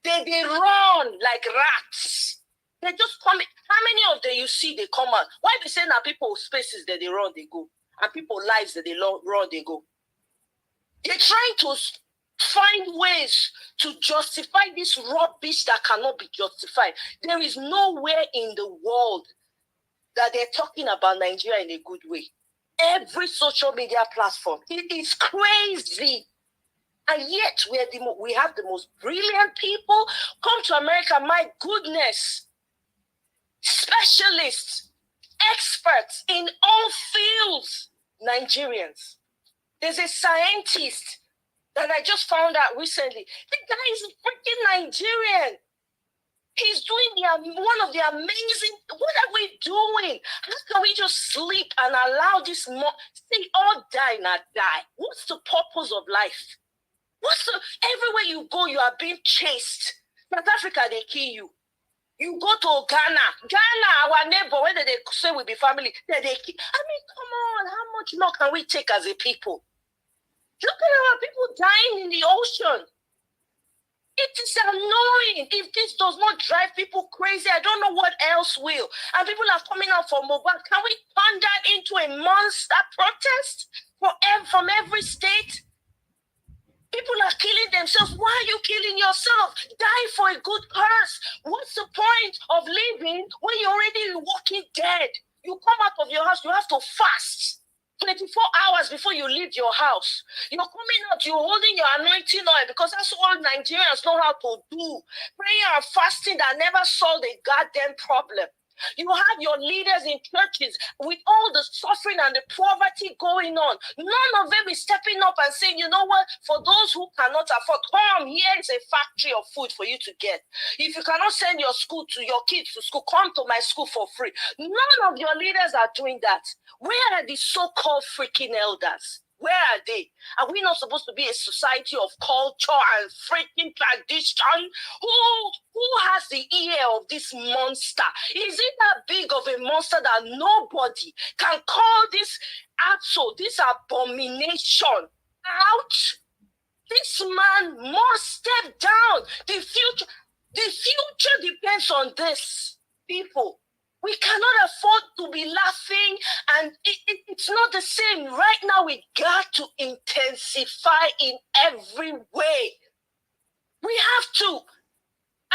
They run like rats. They just come. How many of them you see they come out? Why they say now people spaces that they run, they go. And people lives that they run, they go. They're trying to find ways to justify this rubbish that cannot be justified. There is nowhere in the world that they're talking about Nigeria in a good way. Every social media platform, it is crazy. And yet we have the most brilliant people. Come to America, my goodness. Specialists, experts in all fields, Nigerians. There's a scientist that I just found out recently. The guy is freaking Nigerian. He's doing one of the amazing. What are we doing? How can we just sleep and allow this? Say all die, not die. What's the purpose of life? Everywhere you go, you are being chased. South Africa, they kill you. You go to Ghana, our neighbor, whether they say we be family, they kill. I mean, come on, how much more can we take as a people? Look at our people dying in the ocean. It is annoying. If this does not drive people crazy, I don't know what else will. And people are coming out for mobile. Can we turn that into a monster protest from every state? People are killing themselves. Why are you killing yourself? Die for a good cause. What's the point of living when you're already walking dead? You come out of your house, you have to fast 24 hours before you leave your house. You're coming out, you're holding your anointing oil because that's all Nigerians know how to do. Prayer and fasting that never solved a goddamn problem. You have your leaders in churches with all the suffering and the poverty going on. None of them is stepping up and saying, you know what, for those who cannot afford, come, here is a factory of food for you to get. If you cannot send your kids to school, come to my school for free. None of your leaders are doing that. Where are the so-called freaking elders? Where are they? Are we not supposed to be a society of culture and freaking tradition? Who has the ear of this monster? Is it that big of a monster that nobody can call this this abomination out? This man must step down. The future depends on this, people. We cannot afford to be laughing, and it's not the same. Right now, we got to intensify in every way. We have to.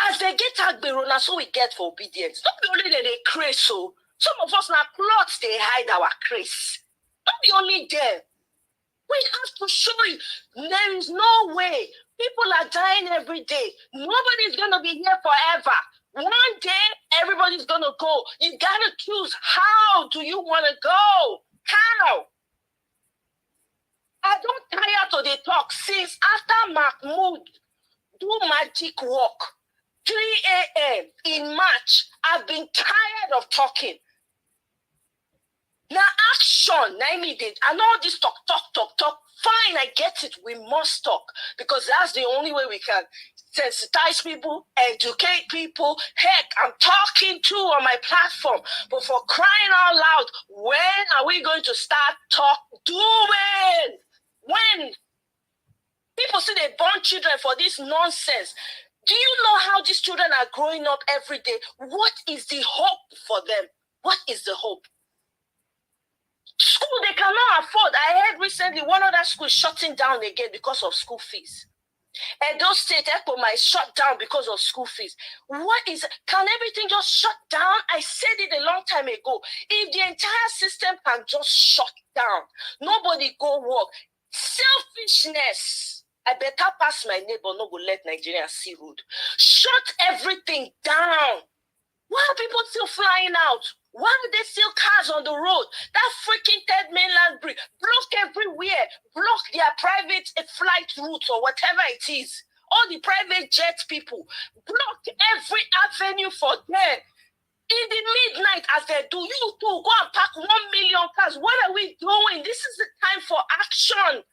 As they get agbero, now so we get for obedience. Not be only that they craze, so some of us now plots they hide our craze. Not be only there. We have to show you there is no way. People are dying every day. Nobody's going to be here forever. One day, everybody's going to go. You got to choose. How do you want to go? How? I don't tire to the talk since after Mahmoud do magic walk, 3 a.m. in March, I've been tired of talking. Now action, Naomi did. I know this talk. Fine, I get it. We must talk because that's the only way we can sensitize people, educate people. Heck, I'm talking too on my platform. But for crying out loud, when are we going to start doing? When? People say they born children for this nonsense. Do you know how these children are growing up every day? What is the hope for them? What is the hope? School they cannot afford. I heard recently one other school is shutting down again because of school fees. Edo State Echo might shut down because of school fees. Can everything just shut down? I said it a long time ago. If the entire system can just shut down, nobody go work. Selfishness. I better pass my neighbor, no go let Nigerians see road. Shut everything down. Why are people still flying out? Why are there still cars on the road? That freaking third mainland bridge, block everywhere. Block their private flight routes or whatever it is. All the private jet people. Block every avenue for them. In the midnight, as they do, you too, go and pack 1 million cars. What are we doing? This is the time for action.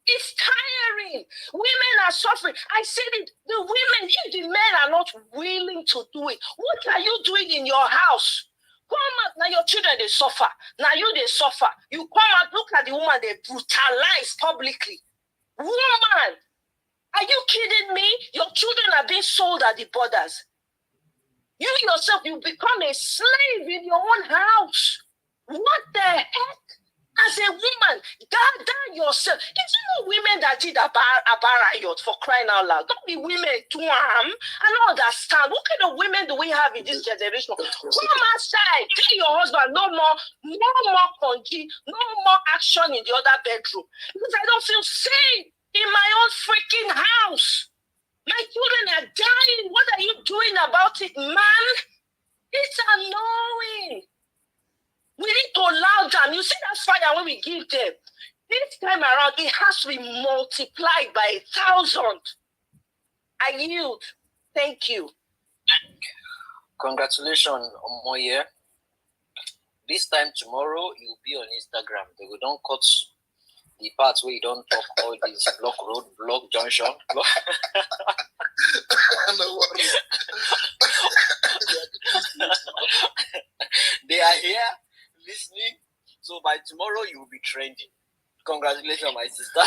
It's tiring. Women are suffering. I said it. The women, if the men are not willing to do it, what are you doing in your house? Come out. Now your children, they suffer. Now you, they suffer. You come out, look at the woman, they brutalize publicly. Woman, are you kidding me? Your children are being sold at the borders. You yourself, you become a slave in your own house. What the heck? As a woman, gather yourself. It's not women that did a bar riot, for crying out loud. Don't be women to harm. I don't understand. What kind of women do we have in this generation? Come outside. Tell your husband no more congee, no more action in the other bedroom. Because I don't feel safe in my own freaking house. My children are dying. What are you doing about it, man? It's annoying. We need to allow them. You see that fire when we give them. This time around, it has to be multiplied by 1,000. I yield. Thank you. Congratulations, Omoye. This time tomorrow, you'll be on Instagram. They will don't cut the parts where you don't talk all these block road, block junction. No worries. They are here listening. So by tomorrow, you will be trending. Congratulations, my sister.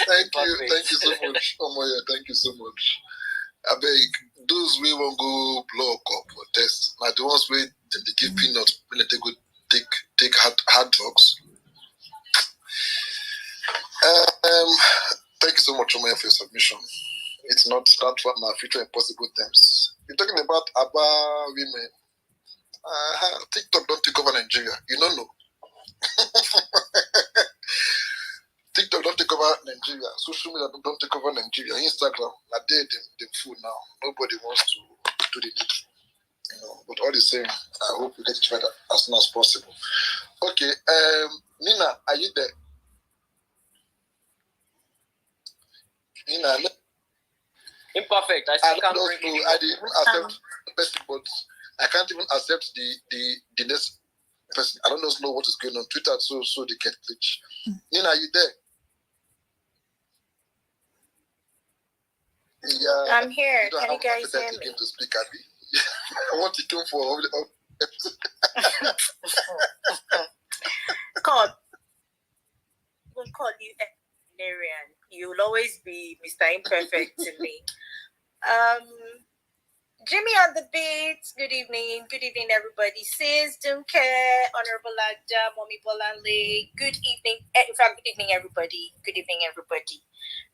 Thank you so much, Omoye. Thank you so much. I beg those we won't go block up or test. Now the ones where they give peanuts when they go take hard drugs. Thank you so much, Omoye, for your submission. It's not that one my future impossible terms. You're talking about Abba women. TikTok don't take over Nigeria. You don't know. TikTok don't take over Nigeria. Social media don't take over Nigeria. Instagram, they fool now. Nobody wants to do the needful. You know, but all the same, I hope we get each other as soon as possible. Okay, Nina, are you there? Nina, imperfect. I still can't bring it. I didn't even accept the person, but I can't even accept the next person. I don't know what is going on Twitter, so they get glitch. Nina, are you there? Yeah, I'm here. Can you guys hear me? To speak, Abby. What you came for? God, we'll call you Narian. You'll always be Mr. Imperfect to me. Jimmy on the beat. Good evening, everybody. Sis, Dunke, Honorable Ada, Mommy Bolanle. Good evening. In fact, good evening, everybody. Good evening, everybody.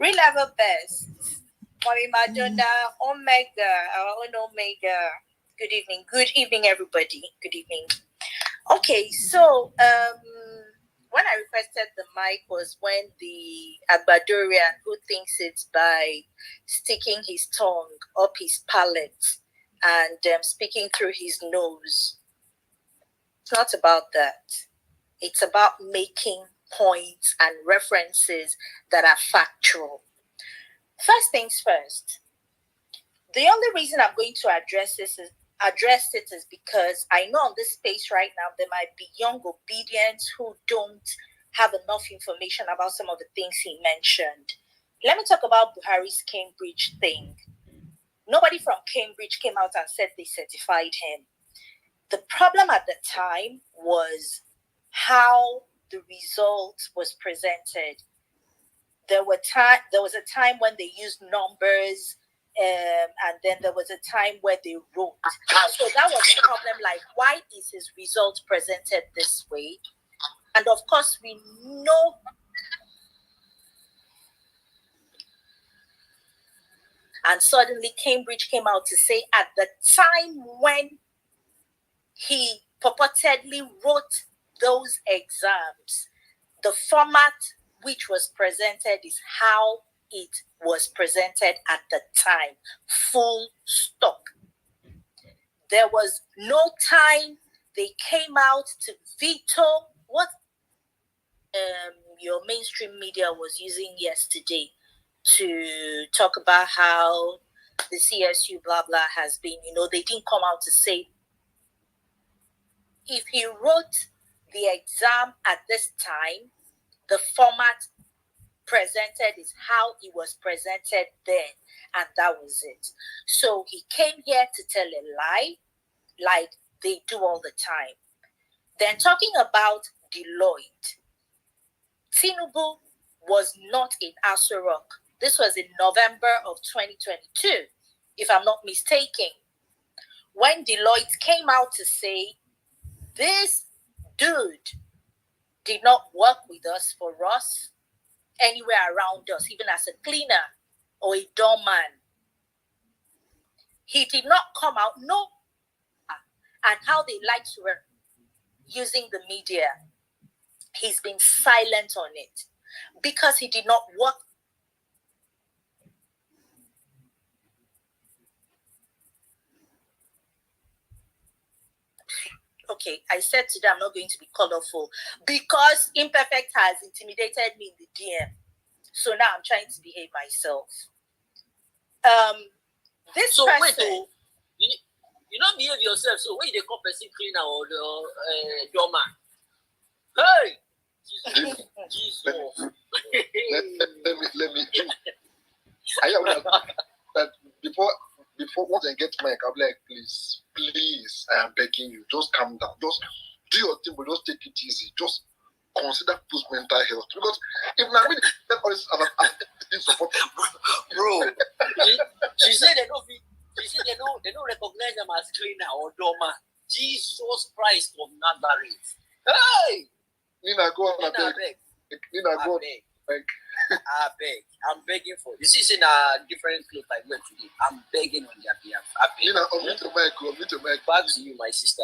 Real Level Best. Mommy Madonna, Omega, our own Omega. Good evening, everybody. Good evening. Okay, so when I requested the mic was when the Agbadorian who thinks it's by sticking his tongue up his palate and speaking through his nose. It's not about that. It's about making points and references that are factual. First things first. The only reason I'm going to address it is because I know on this space right now there might be young obedients who don't have enough information about some of the things he mentioned. Let me talk about Buhari's Cambridge thing. Nobody from Cambridge came out and said they certified him. The problem at the time was how the result was presented. There was a time when they used numbers, and then there was a time where they wrote. So that was the problem. Like, why is his result presented this way? And of course, we know. And suddenly, Cambridge came out to say at the time when he purportedly wrote those exams, the format which was presented is how it was presented at the time. Full stop. There was no time they came out to veto what your mainstream media was using yesterday to talk about how the CSU blah blah has been. They didn't come out to say if he wrote the exam at this time, the format presented is how it was presented then, and that was it. So he came here to tell a lie, like they do all the time. Then talking about Deloitte, Tinubu was not in Aso Rock. This was in November of 2022, if I'm not mistaken, when Deloitte came out to say this dude did not work with us for us anywhere around us, even as a cleaner or a doorman. He did not come out, no, and how they like to work using the media. He's been silent on it because he did not work. Okay, I said today I'm not going to be colorful because Imperfect has intimidated me in the DM. So now I'm trying to behave myself. This so person, wait, you don't behave yourself. So when you call person cleaner or doorman, hey, Jesus. let me. But before once I get mic, I'll be like, please, I am begging you, just calm down, just do your thing, but just take it easy. Just consider people's mental health, because if not, that always support. Bro, she said they don't. She said they don't recognize them as cleaner or doorman. Jesus Christ of Nazareth. Hey, Nina, go on, I beg. Nina, go on. I beg. I'm begging for this. Is in a different clothes I wear today. I'm begging on their behalf. I beg. Nina, unmute your mic. Back to you, my sister.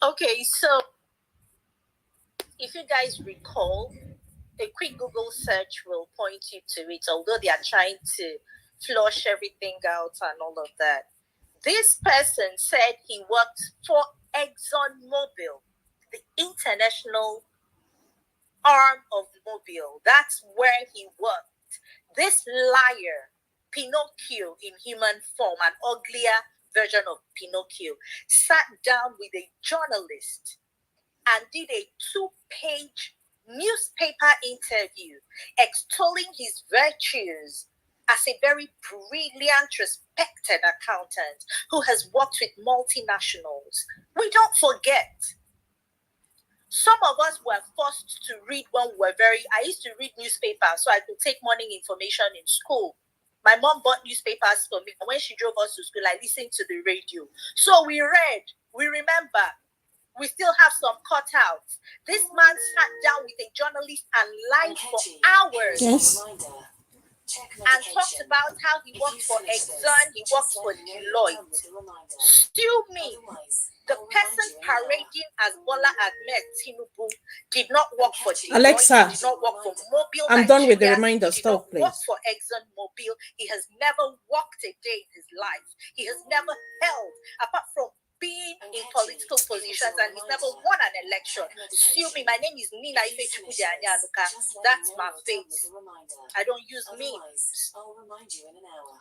Okay, so if you guys recall, a quick Google search will point you to it, although they are trying to flush everything out and all of that. This person said he worked for ExxonMobil, the international arm of Mobil. That's where he worked. This liar, Pinocchio in human form, an uglier version of Pinocchio, sat down with a journalist and did a 2-page newspaper interview extolling his virtues as a very brilliant, respected accountant who has worked with multinationals. We don't forget. Some of us were forced to read when we were I used to read newspapers so I could take morning information in school. My mom bought newspapers for me. And when she drove us to school, I listened to the radio. So we read, we remember. We still have some cutouts. This man sat down with a journalist and lied for hours. Yes. And talked about how he worked for Exxon, he worked for Deloitte. Still me. The person parading as Bola Tinubu did not work for Deloitte. Alexa, did not work for Mobil. I'm done with the reminder. Stop, please. He worked for Exxon Mobil. He has never worked a day in his life. He has never held, apart from being in political positions, and he's never won an election. Excuse me, my name is Nina Ifechukwudianyanuka. That's my face. I don't use memes.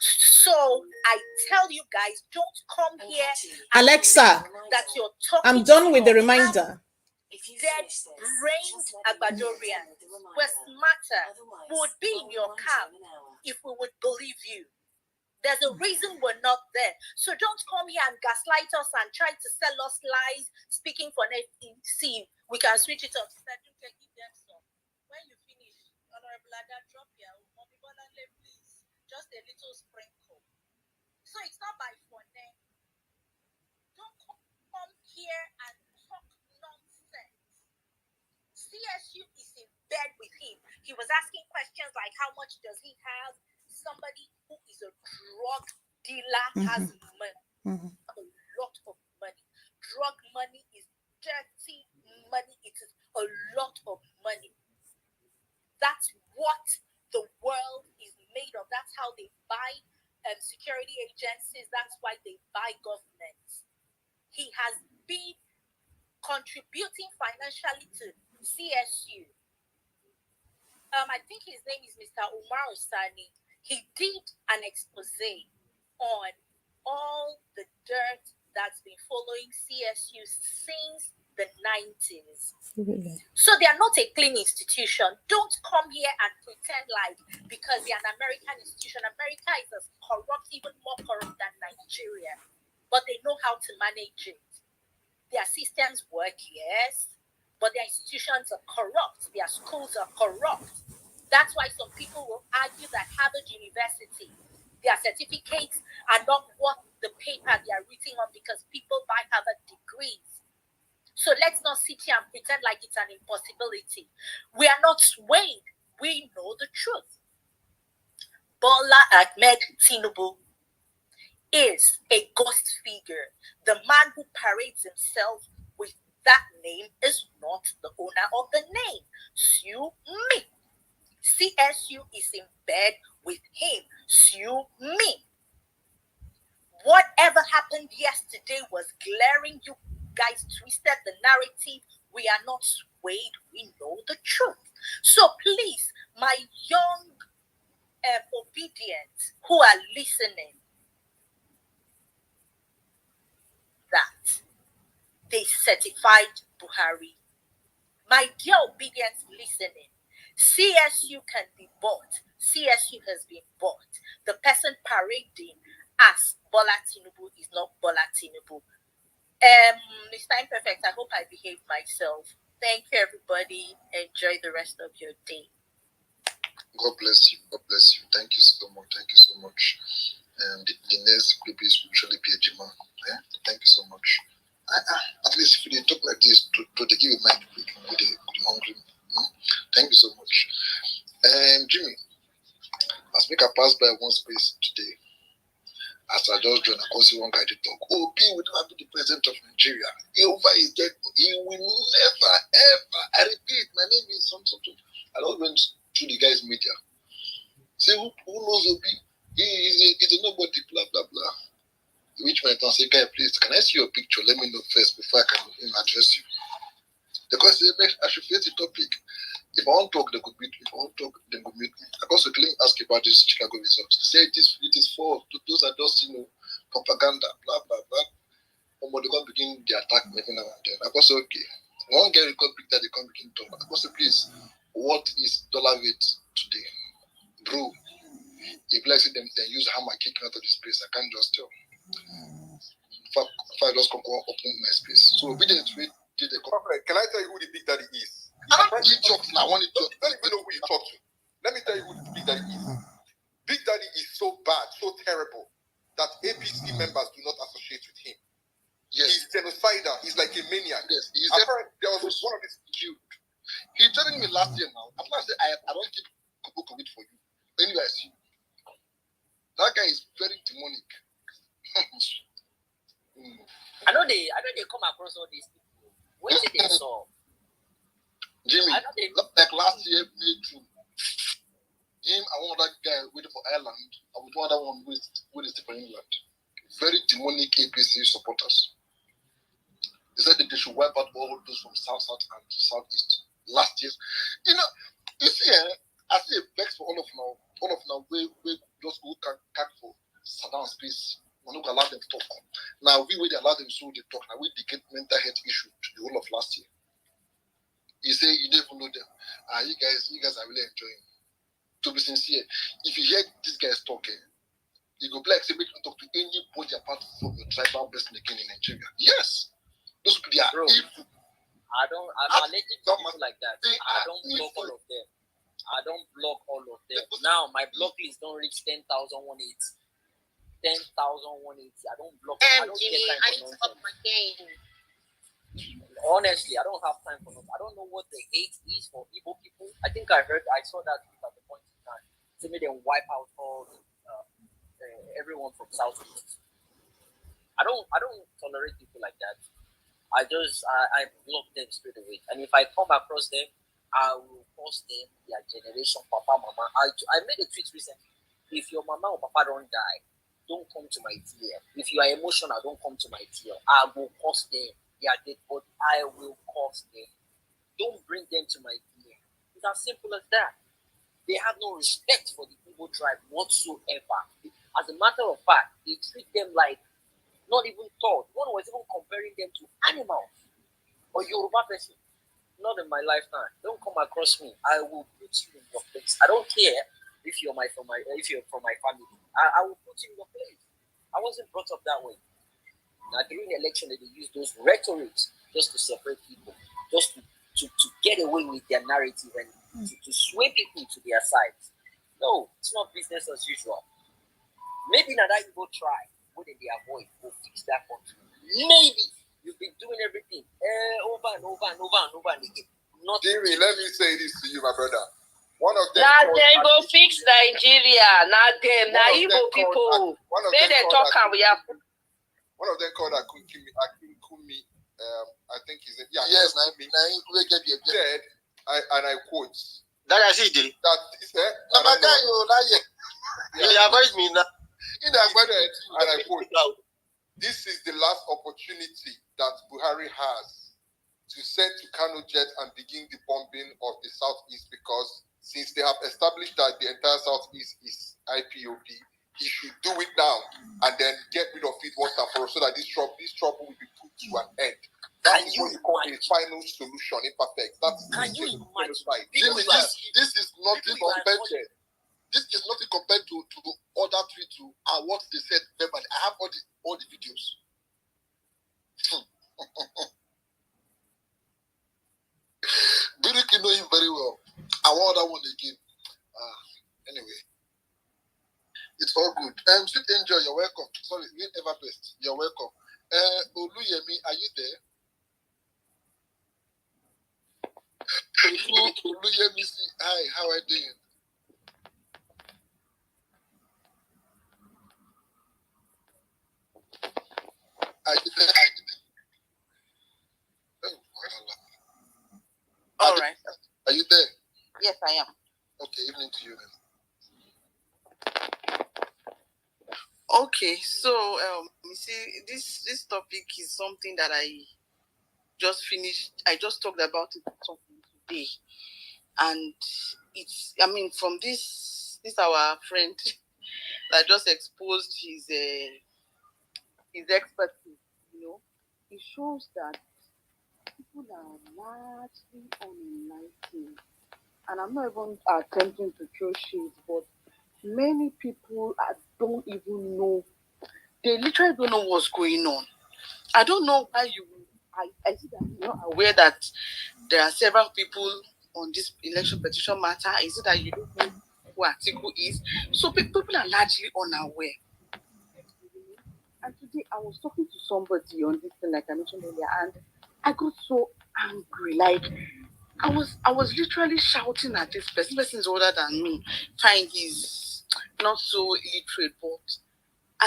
So I tell you guys, don't come here. Alexa, that you're talking. I'm done with the reminder. Dead-brained Agbadorians were smarter, would be in your camp if we would believe you. There's a reason we're not there. So don't come here and gaslight us and try to sell us lies, speaking for nothing. See, we can switch it up. Give them some. When you finish, Honorable Ada, drop here. Mommy Bolanle, please. Just a little sprinkle. So it's not by phone. Don't come here and talk nonsense. CSU is in bed with him. He was asking questions like, how much does he have? Somebody who is a drug dealer has money, a lot of money. Drug money is dirty money. It is a lot of money. That's what the world is made of. That's how they buy security agencies. That's why they buy governments. He has been contributing financially to CSU. I think his name is Mr. Umar Osani. He did an expose on all the dirt that's been following CSU since the 90s. Really? So they are not a clean institution. Don't come here and pretend like because they're an American institution. America is as corrupt, even more corrupt than Nigeria. But they know how to manage it. Their systems work, yes, but their institutions are corrupt. Their schools are corrupt. That's why some people will argue that Harvard University, their certificates are not worth the paper they are written on because people buy Harvard degrees. So let's not sit here and pretend like it's an impossibility. We are not swayed. We know the truth. Bola Tinubu is a ghost figure. The man who parades himself with that name is not the owner of the name. Sue me. CSU is in bed with him. Sue me. Whatever happened yesterday was glaring. You guys twisted the narrative. We are not swayed. We know the truth. So please, my young obedience who are listening, that they certified Buhari. My dear obedience listening, CSU can be bought. CSU has been bought. The person parading as Bola Tinubu is not Bola Tinubu. Mr. Imperfect, I hope I behaved myself. Thank you, everybody. Enjoy the rest of your day. God bless you. God bless you. Thank you so much. Thank you so much. The next group is usually be a Jima. Yeah? Thank you so much. At least if you talk like this, to give you mind with the hungry. Thank you so much. Jimmy, as we can pass by one space today, as I just joined, I can see one guy to talk. Oh, P will never be the president of Nigeria. Over his dead, he will never, ever. I repeat, my name is something. I don't went through the guy's media. Say, who knows Obi? He's a nobody, blah, blah, blah. Which man can say, guy, please, can I see your picture? Let me know first before I can address you. Because I should face the topic. If I want to talk, they could mute me. If I want to talk, they could mute me. I also claim ask about this Chicago results. They say it is false. Those are just, propaganda, blah, blah, blah. But they can't begin the attack every now and then. I also, okay. One guy record pick that they can't begin to talk. I also, please, what is dollar rate today? Bro, if like say them use hammer kicking out of the space, I can't just tell. If I just come open my space. So obedience rate did the Can I tell you who the big daddy is? I don't need talk now. I want to talk. Don't even know who you talk to. Let me tell you who the big daddy is. Big daddy is so bad, so terrible that APC members do not associate with him. Yes. He's genocidal. He's like a maniac. Yes. There was one of his cute. He telling me last year now. After I said I don't keep COVID for you. Anyway, I see. That guy is very demonic. I know they come across all these people. What did they saw? Jimmy, like last year, May 2. Him and one other guy waiting for Ireland. I was one other one with for England. Very demonic APC supporters. They said that they should wipe out all those from South and Southeast last year. You see, I see a vex for all of now. We just go cack for Saddam space. We don't allow them to talk. Now we allow them so they talk. Now we get mental health issue the whole of last year. You say you don't even know them. You guys are really enjoying. To be sincere, if you hear these guys talking, you go like say make you talk to anybody apart from your tribal person again in Nigeria. Yes, those people are evil. I'm allergic to people like that. I don't block all of them. Now my block list don't reach 10,000 180. 10,000 180. I don't block. I don't Jimmy, I need to up my game. Honestly, I don't have time for it. I don't know what the hate is for Igbo people. I saw that at the point in time. To me, then wipe out all everyone from Southeast. I don't tolerate people like that. I block them straight away. And if I come across them, I will post them their generation, papa, mama. I made a tweet recently. If your mama or papa don't die, don't come to my TL. If you are emotional, don't come to my TL. I will post them. They are dead, but I will cost them. Don't bring them to my DM. It's as simple as that. They have no respect for the Igbo tribe whatsoever. As a matter of fact, they treat them like not even thought. One was even comparing them to animals or Yoruba person. Not in my lifetime. Don't come across me. I will put you in your place. I don't care if you're from my family. I will put you in your place. I wasn't brought up that way. Now, during the election, they use those rhetorics just to separate people, just to get away with their narrative and to sway people to their sides. No, it's not business as usual. Maybe now that you go try, what did they avoid? Go fix that country. Maybe you've been doing everything. over and over and over and over and again. Jimmy, let me say this to you, my brother. One of them. Now they go fix Nigeria. Now them, now Igbo people. They talk and we have. One of them called Akinkumi. I think he's yes, said, and I quote. That I see it. That is it. You avoid me now. And I quote. This is the last opportunity that Buhari has to send to Kano Jet and begin the bombing of the Southeast, because since they have established that the entire Southeast is IPOB, he should do it now and then get rid of it once and for all, so that this trouble will be put to an end. That's what you call a final solution, imperfect. That's the side. This is nothing compared to. This is nothing compared to other tweets and what they said verbally. I have all the videos. Biriki know him very well. I want that one again. Anyway, it's all good. Sweet Angel, you're welcome. Sorry, Ever Best, you're welcome. Oluyemi, are you there? Oluyemi, hi, how are you doing? Are you there? All right. Are you there? Yes, I am. Okay, evening to you then. Okay, so you see, this topic is something that I just finished. I just talked about it today, and it's. I mean, from this our friend that just exposed his expertise. You know, it shows that people are largely unenlightened, and I'm not even attempting to throw shade, but many people don't even know. They literally don't know what's going on. I don't know why I see that you're not aware that there are several people on this election petition matter. Is it that you don't know who article is? So people are largely unaware. And today I was talking to somebody on this thing, like I mentioned earlier, and I got so angry. Like I was literally shouting at this person. This person is older than me. Fine, he's not so illiterate, but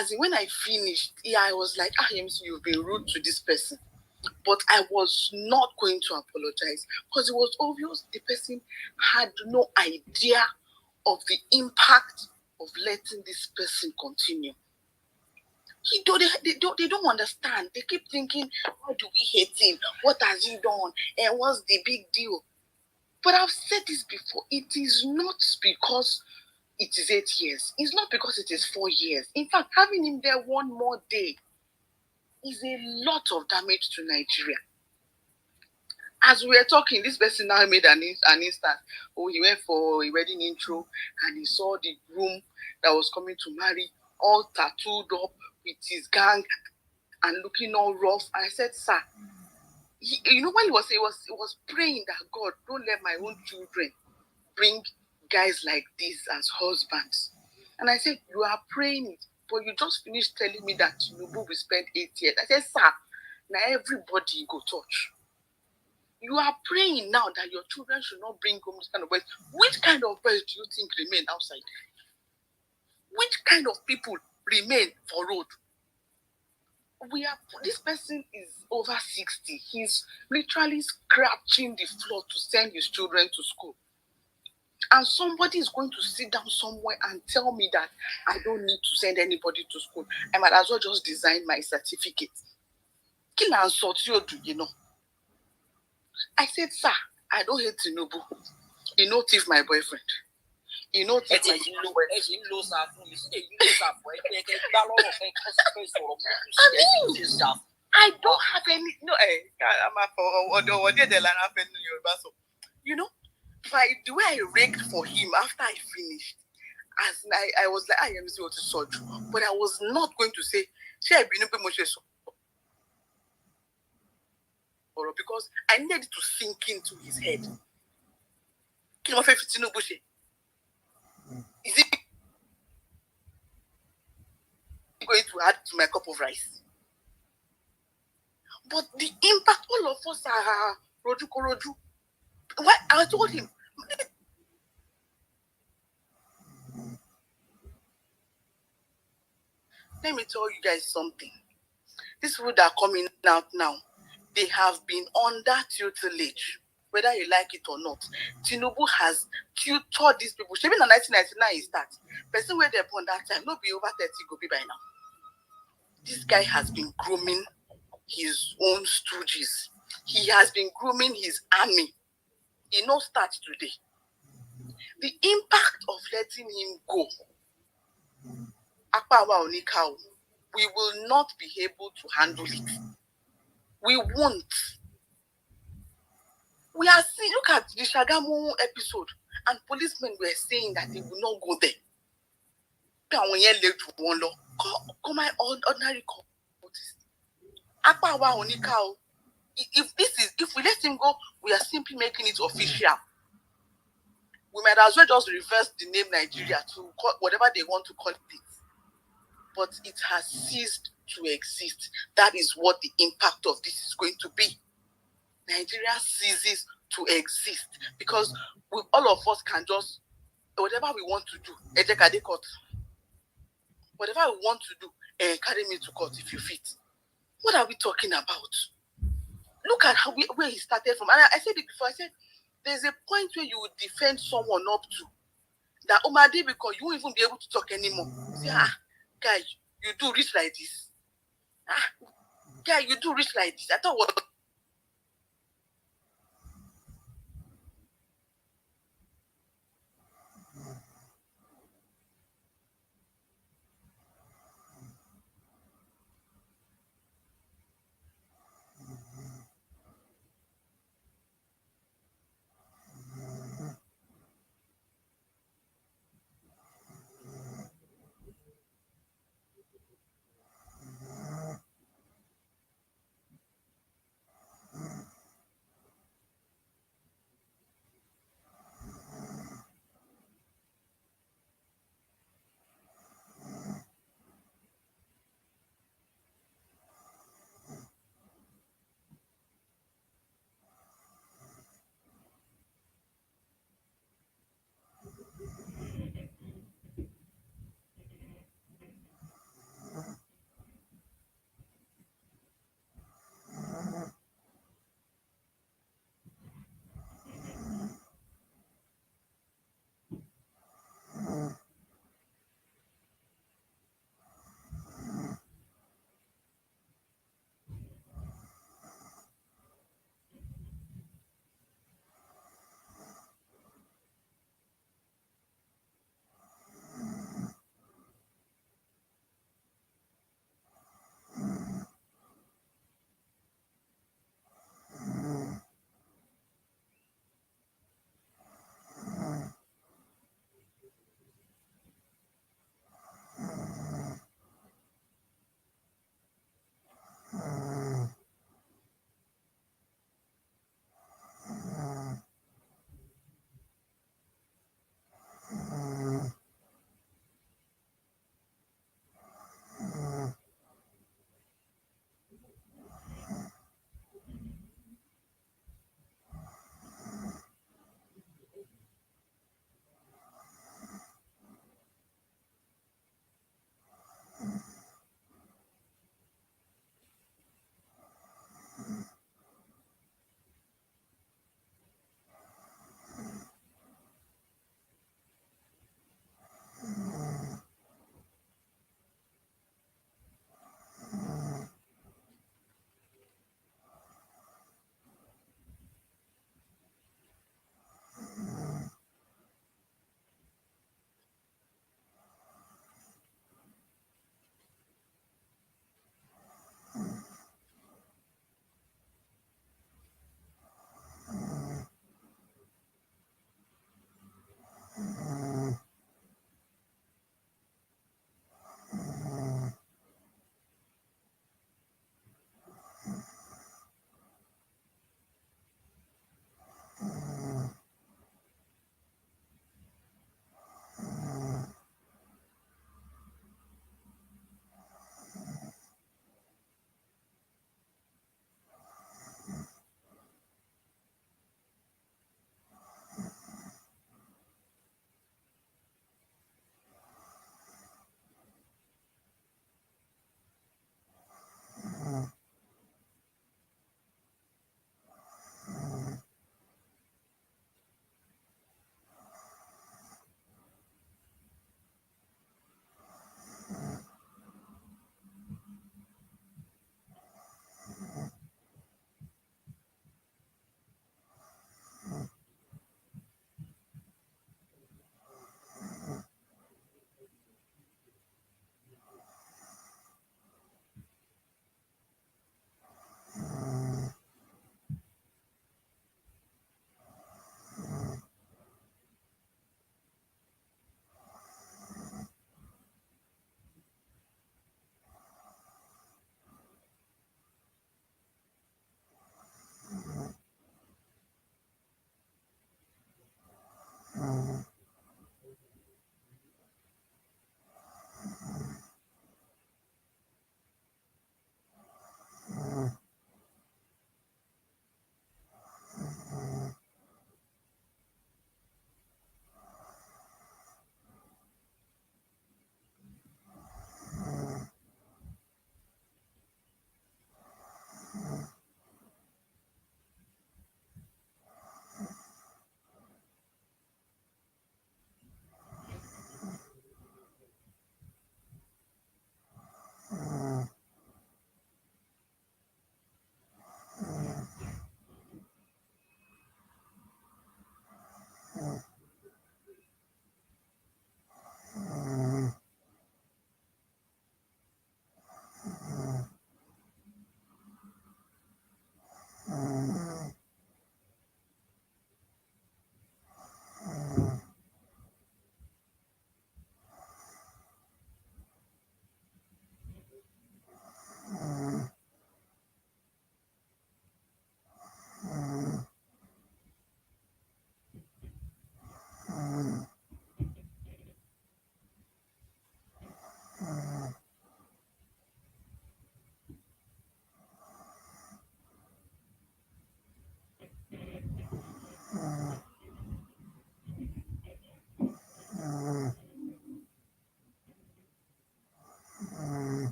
as in when I finished, I was like, you've been rude to this person. But I was not going to apologize because it was obvious the person had no idea of the impact of letting this person continue. They don't understand. They keep thinking, how do we hate him? What has he done? And what's the big deal? But I've said this before. It is not because it is 8 years. It's not because it is 4 years. In fact, having him there one more day is a lot of damage to Nigeria. As we were talking, this person now made an instance. Oh, he went for a wedding intro and he saw the groom that was coming to marry all tattooed up with his gang and looking all rough. I said, sir, you know when he was praying that God, don't let my own children bring guys like this as husbands. And I said, you are praying it, but you just finished telling me that Tinubu will spend 8 years. I said, sir, now everybody go touch. You are praying now that your children should not bring home this kind of boys. Which kind of boys do you think remain outside? Which kind of people remain for road? This person is over 60. He's literally scratching the floor to send his children to school. And somebody is going to sit down somewhere and tell me that I don't need to send anybody to school. I might as well just design my certificate. Kill and sort you know. I said, sir, I don't hate Tinubu. He no thief my boyfriend. He no thief my I don't have any. No, you know, the way I raked for him after I finished, I was like, I am so to soldier, but I was not going to say, because I needed to sink into his head. Is it going to add to my cup of rice? But the impact, all of us are Roju Koroju. Why? I told him, let me tell you guys something. These people that are coming out now, they have been under tutelage, whether you like it or not. Tinubu has tutored these people. Even in 1999, he started. Person where they're born that time, not be over 30, go be by now. This guy has been grooming his own stooges. He has been grooming his army. He no start today. The impact of letting him go, Akpawa Onikao, we will not be able to handle it. We won't. We are seeing, look at the Shagamu episode, and policemen were saying that they will not go there. Come my ordinary courtesy. Akpawa Onikao, if we let him go, we are simply making it official. We might as well just reverse the name Nigeria to call whatever they want to call it. But it has ceased to exist. That is what the impact of this is going to be. Nigeria ceases to exist because all of us can just, whatever we want to do, whatever we want to do, carry me to court if you fit. What are we talking about? Look at where he started from. And I said it before, I said, there's a point where you would defend someone up to that Omade, because you won't even be able to talk anymore. Say, guy, you do rich like this. Guy, you do rich like this. I thought what.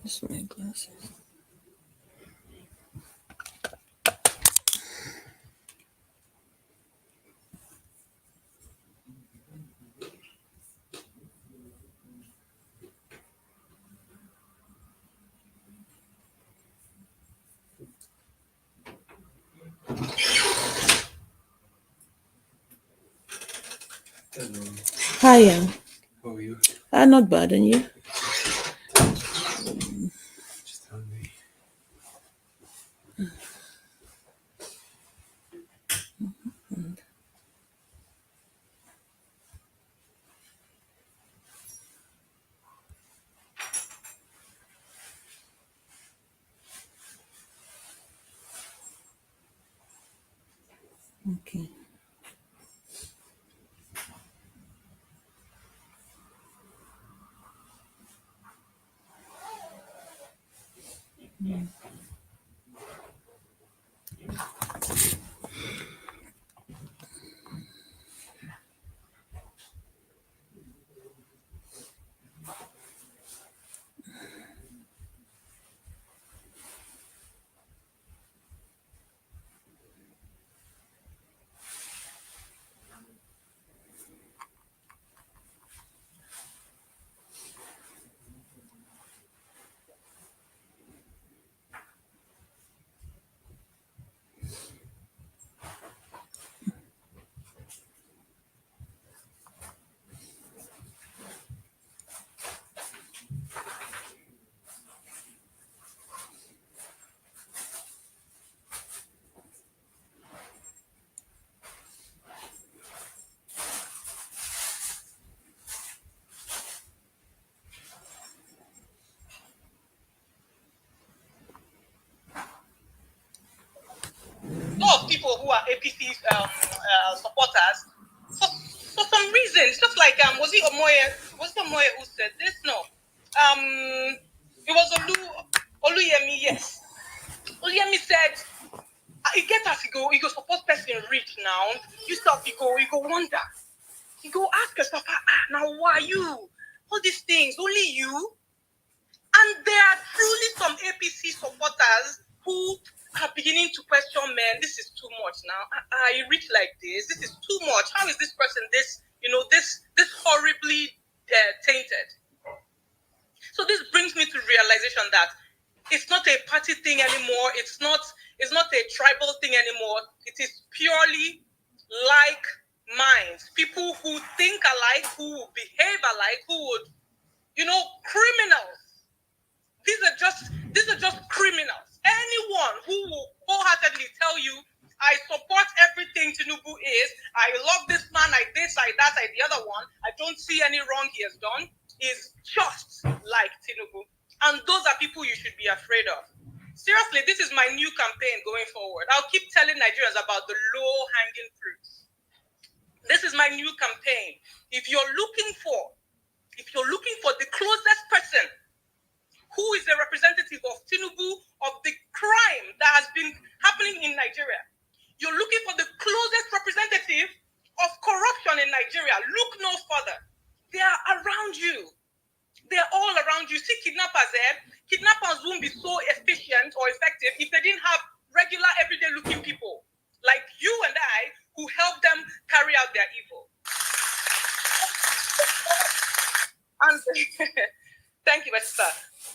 Just my glasses. Hiya. How are you? Not bad, and you? Just hungry. Okay. A lot of people who are APC supporters, for some reason, listen, it's just like was it Omoye who said this? No. It was Oluyemi, yes. Oluyemi said he get as he go suppose person reach now. You stop, you go wonder. You go ask yourself, now why you? All these things, only you? And there are truly some APC supporters who are beginning to question, man, this is too much now. I reach like this. This is too much. How is this person this horribly tainted? So this brings me to realization that it's not a party thing anymore. It's not a tribal thing anymore. It is purely like minds. People who think alike, who will behave alike, who would, criminals. These are just criminals. Anyone who will wholeheartedly tell you, I support everything Tinubu is, I love this man, I this, I that, I the other one, I don't see any wrong he has done, is just like Tinubu. And those are people you should be afraid of. Seriously, this is my new campaign going forward. I'll keep telling Nigerians about the low-hanging fruits. This is my new campaign. If you're looking for the closest person who is a representative of Tinubu, of the crime that has been happening in Nigeria, you're looking for the closest representative of corruption in Nigeria, look no further. They are around you. They're all around you. See kidnappers there. Kidnappers won't be so efficient or effective if they didn't have regular, everyday looking people like you and I who help them carry out their evil. And thank you, Esther.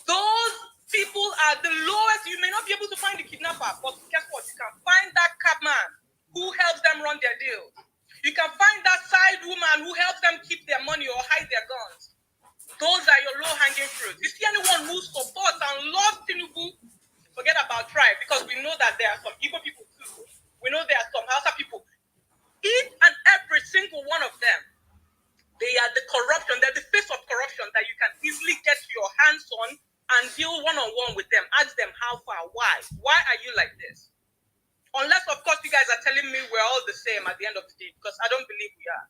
Those people are the lowest. You may not be able to find the kidnapper, but guess what? You can find that cabman who helps them run their deals. You can find that side woman who helps them keep their money or hide their guns. Those are your low-hanging fruits. If you see anyone who supports and loves Tinubu, forget about tribe, because we know that there are some Igbo people too. We know there are some Hausa people. Each and every single one of them, they are the corruption. They're the face of corruption that you can easily get your hands on and deal one-on-one with them. Ask them how far, why? Why are you like this? Unless, of course, you guys are telling me we're all the same at the end of the day, because I don't believe we are.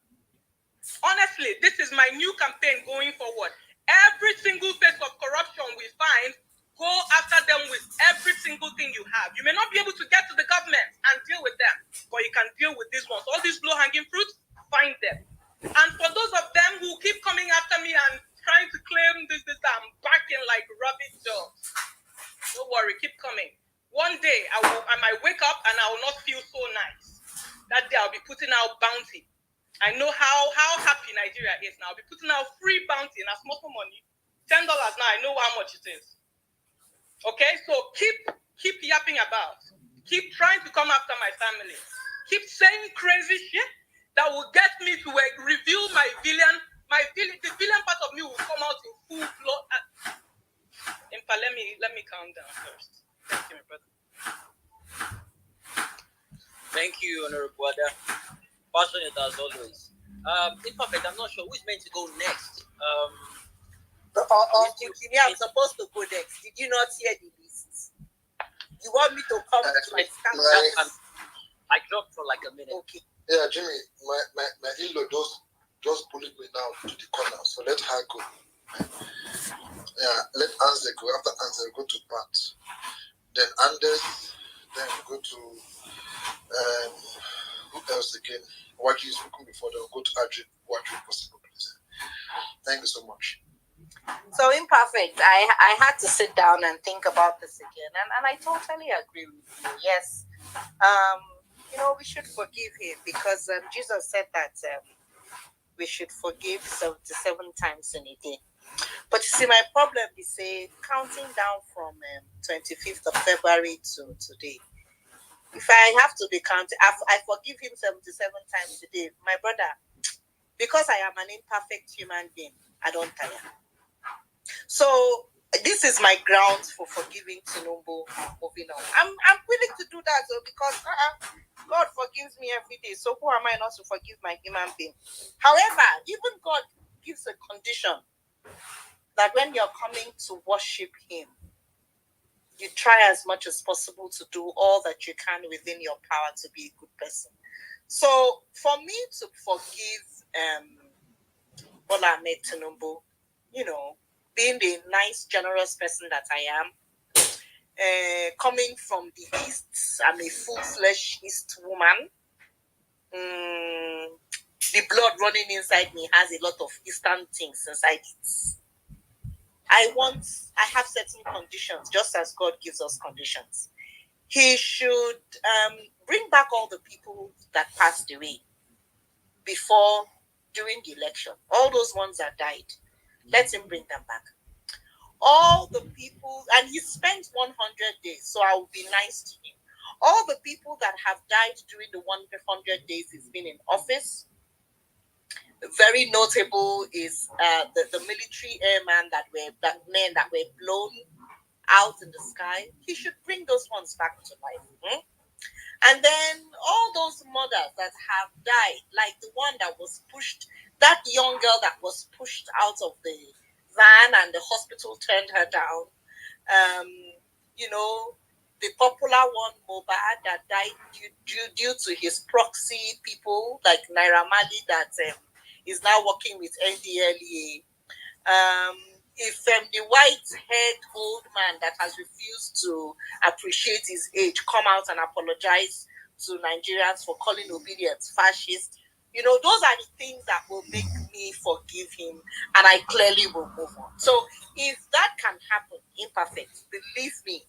Honestly, this is my new campaign going forward. Every single face of corruption we find, go after them with every single thing you have. You may not be able to get to the government and deal with them, but you can deal with these ones. All these low-hanging fruits, find them. And for those of them who keep coming after me and trying to claim this, I'm barking like rabbit dogs. Don't worry, keep coming. One day, I might wake up and I will not feel so nice. That day, I'll be putting out bounty. I know how happy Nigeria is now. I'll be putting out free bounty in a small money. $10 now, I know how much it is. Okay, so keep yapping about. Keep trying to come after my family. Keep saying crazy shit that will get me to reveal my villain. The villain part of me will come out in full blood. Impa, let me calm down first. Thank you, my brother. Thank you, Honorable Wada. Passionate as always. Imperfect, I'm not sure who's meant to go next. I'm supposed to go next. Did you not hear the list? You want me to come to my stand? I dropped for like a minute. Okay. Yeah, Jimmy, my in-law just bullied me now to the corner, so let her go. Yeah, let Anze go. After Anze, go to Pat. Then Anders, then go to who else again? Waju is spoken before. Then go to Adrian. Waju, possible, please. Thank you so much. So Imperfect, I had to sit down and think about this again, and I totally agree with you. Yes, we should forgive him because Jesus said that we should forgive 77 times in a day. But you see, my problem is counting down from 25th of February to today. If I have to be counting, I forgive him 77 times a day. My brother, because I am an imperfect human being, I don't tire. So this is my grounds for forgiving Tinubu and moving on. I'm willing to do that because God forgives me every day. So who am I not to forgive my human being? However, even God gives a condition that when you're coming to worship him, you try as much as possible to do all that you can within your power to be a good person. So for me to forgive Bola Tinubu, being the nice, generous person that I am, coming from the East, I'm a full-fledged East woman. The blood running inside me has a lot of Eastern things inside it. I have certain conditions, just as God gives us conditions. He should bring back all the people that passed away during the election. All those ones that died, let him bring them back. All the people, and he spent 100 days, so I will be nice to him. All the people that have died during the 100 days he's been in office. Very notable is the military airmen that were blown out in the sky. He should bring those ones back to life. And then all those mothers that have died, like the one that was pushed, that young girl that was pushed out of the van and the hospital turned her down. The popular one, Mohbad, that died due to his proxy people, like Naira Marley, that is now working with NDLEA. If the white-haired old man that has refused to appreciate his age come out and apologize to Nigerians for calling obedience fascist, those are the things that will make me forgive him, and I clearly will move on. So if that can happen, imperfect, believe me,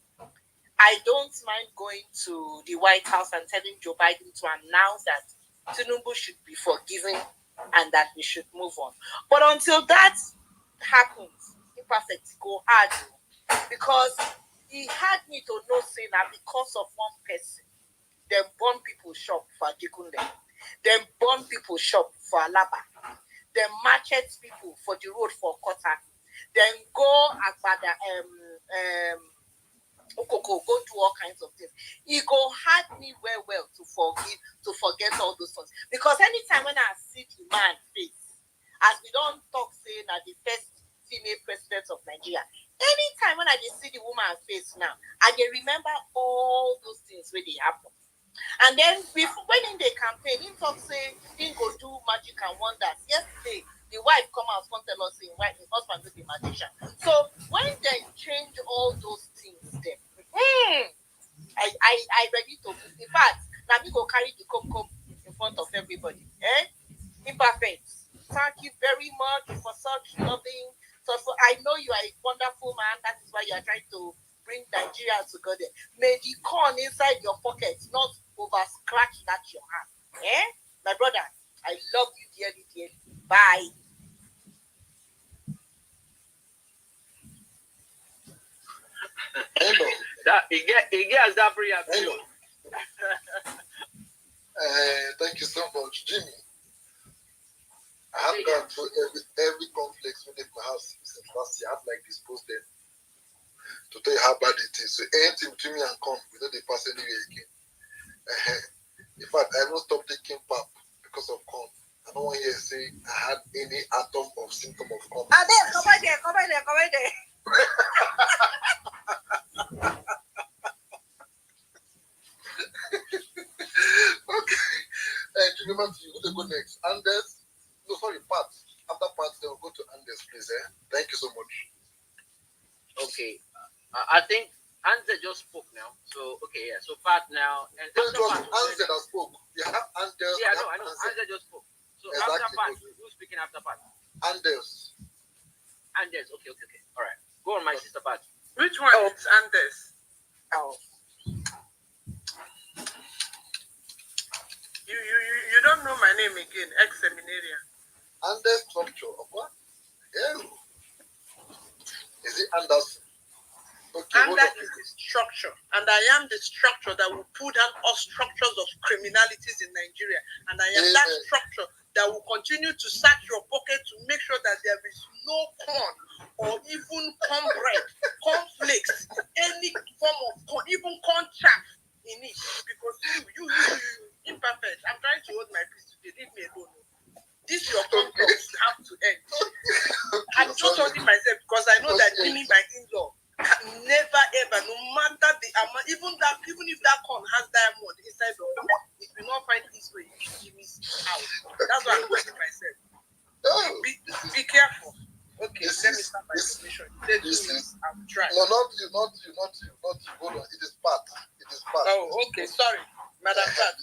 I don't mind going to the White House and telling Joe Biden to announce that Tinubu should be forgiven and that we should move on. But until that happens, imperfect, go hard, because he had me to know say that because of one person, them burn people shop for Dikunde, them burn people shop for Alaba, them market people for the road for Kota, then go Agbada, Okoko, go do all kinds of things. He go hard me well to forget all those things. Because anytime when I see the man face, as we don't talk saying that the first female president of Nigeria, anytime when I see the woman face now, I can remember all those things when they happen. And then when in the campaign, he talk say he go do magic and wonders. Yesterday, the wife come out and tell us saying why his husband is a magician. So when they change all those things, then I ready to move. In fact, now we go carry the come in front of everybody. Imperfect. Thank you very much for such loving. I know you are a wonderful man. That is why you are trying to bring Nigeria together. May the corn inside your pocket not over scratch that your hand. My brother, I love you dearly, dearly. Bye. Hello. It gets that free. Hello. Thank you so much, Jimmy. I have gone through every conflict within my house since last year. I have disposed them to tell you how bad it is. So anything between me and corn, we don't pass anywhere again. In fact, I haven't stopped taking pap because of corn. I don't want to say I had any atom of symptom of corn. Come right there. Okay. Remember to you, who they go next? Anders? No, sorry, Pat. After Pat, they will go to Anders, please. Thank you so much. Okay. I think Anders just spoke now. So, okay, yeah. So, Pat now. And no, it was Anders that spoke. You have Anders. Yeah, I know. Anders just spoke. So, exactly. After Pat, who's speaking after Pat? Anders. Okay. All right. Go on, my sister Pat. Which one is Anders? You don't know my name again, ex-seminarian. Anders structure of what? Yeah. Is it Anderson? Okay, Anders is the structure, and I am the structure that will pull down all structures of criminalities in Nigeria, and I am that structure that will continue to search your pocket to make sure that there is no corn or even cornbread, cornflakes, any form of corn, even corn chaff in it, because you imperfect. I'm trying to hold my peace today. Leave me alone. This your conduct have to end. I'm just holding myself because I know that Jimmy, my in-law, can never ever, no matter the amount, even if that corn has diamond inside of it, will not find its way into Jimmy's house. That's why I'm holding myself. This is I'm trying. No, not you. Hold on. It is part. Oh, okay. Sorry, Madam Pat.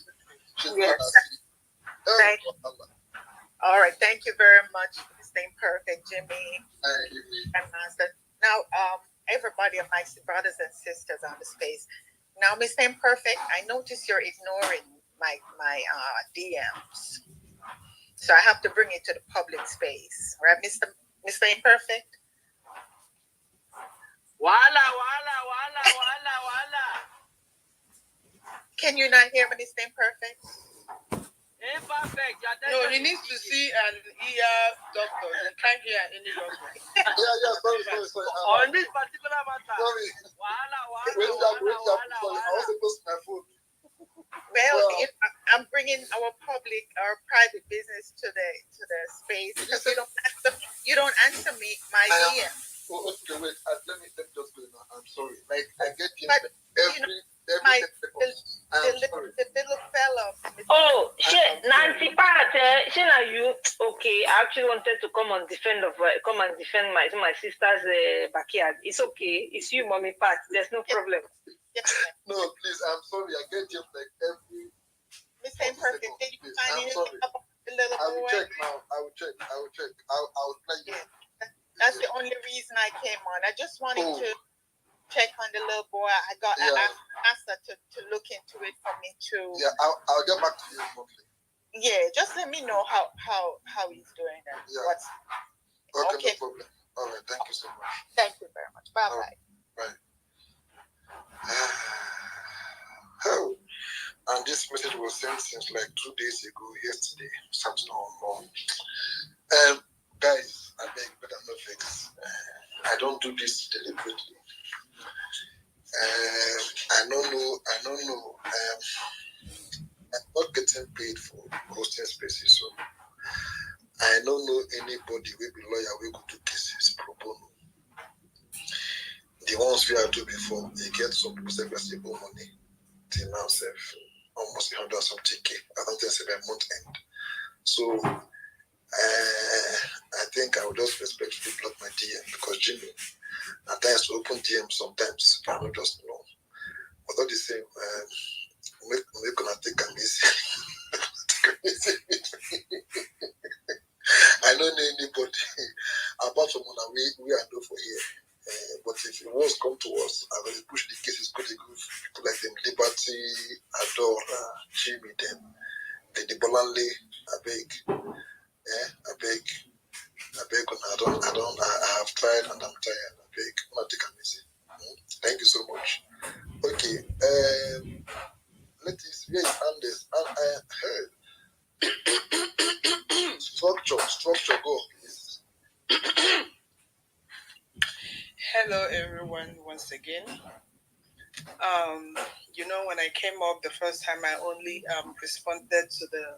Yes. Thank you. All right. Thank you very much, Mr. Imperfect, Jimmy. And Master. Now, everybody of my brothers and sisters on the space. Now, Mr. Imperfect, I notice you're ignoring my DMs. So I have to bring it to the public space. Right, Mr. Imperfect? Wala. Can you not hear me, Mr. Imperfect? Imperfect. No, he needs to see an ear doctor. He can't hear any doctor. Sorry. On this particular matter. Sorry. Wala. I was supposed to my phone. Well, I'm bringing our private business to the space because you don't answer me my DM. Oh, okay, wait. Let me just go now. I'm sorry. Like I get you the little fellow. Oh, Nancy Pat, you okay? I actually wanted to come and defend my sister's backyard. It's okay. It's you, Mommy Pat. There's no problem. No, please. I'm sorry. I get you like every. Mr. Imperfect, did you find anything about the little boy? I will check now. I will check. I'll play you. That's the only reason I came on. I just wanted to check on the little boy. I asked her to look into it for me too. Yeah, I'll get back to you shortly. Yeah, just let me know how he's doing and what's Okay, no problem. All right, thank you so much. Thank you very much. Bye bye. Bye. Oh, and this message was sent since like 2 days ago, yesterday, something or more. Guys, I beg, better no vex. I don't do this deliberately. I don't know. I'm not getting paid for hosting spaces, so I don't know anybody will be lawyer we could do cases pro bono. The ones we have do before, they get some people say money till now self almost 100 something K. I don't think it's a month end. So I think I would just respectfully block my DM because Jimmy at times to open DM sometimes I don't just know. But all the same, we're gonna take an easy. I don't know anybody apart from what we are doing for here. But if it was come to us, I will push the cases go to people like them Liberty, Adora, Jimmy, them, the Bolanle, I beg. I beg. I have tried and I'm tired. I beg. I'm not taking easy. Thank you so much. Okay. Let's where is Andes? Structure, go, please. Hello, everyone, once again. When I came up the first time, I only responded to the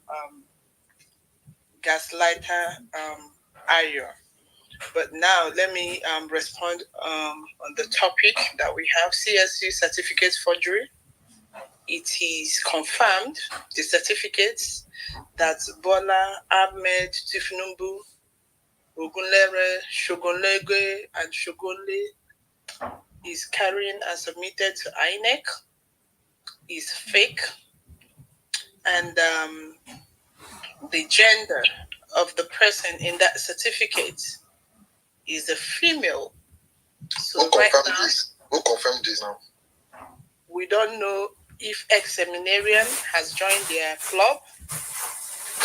gaslighter Ayo. But now let me respond on the topic that we have, CSU certificate forgery. It is confirmed, the certificates, that Bola, Ahmed, Tinubu, Ogunlere, Shogunlege, and Shogunle is carrying and submitted to INEC is fake. And the gender of the person in that certificate is a female. So Who confirmed this now? We don't know if ex-seminarian has joined their club.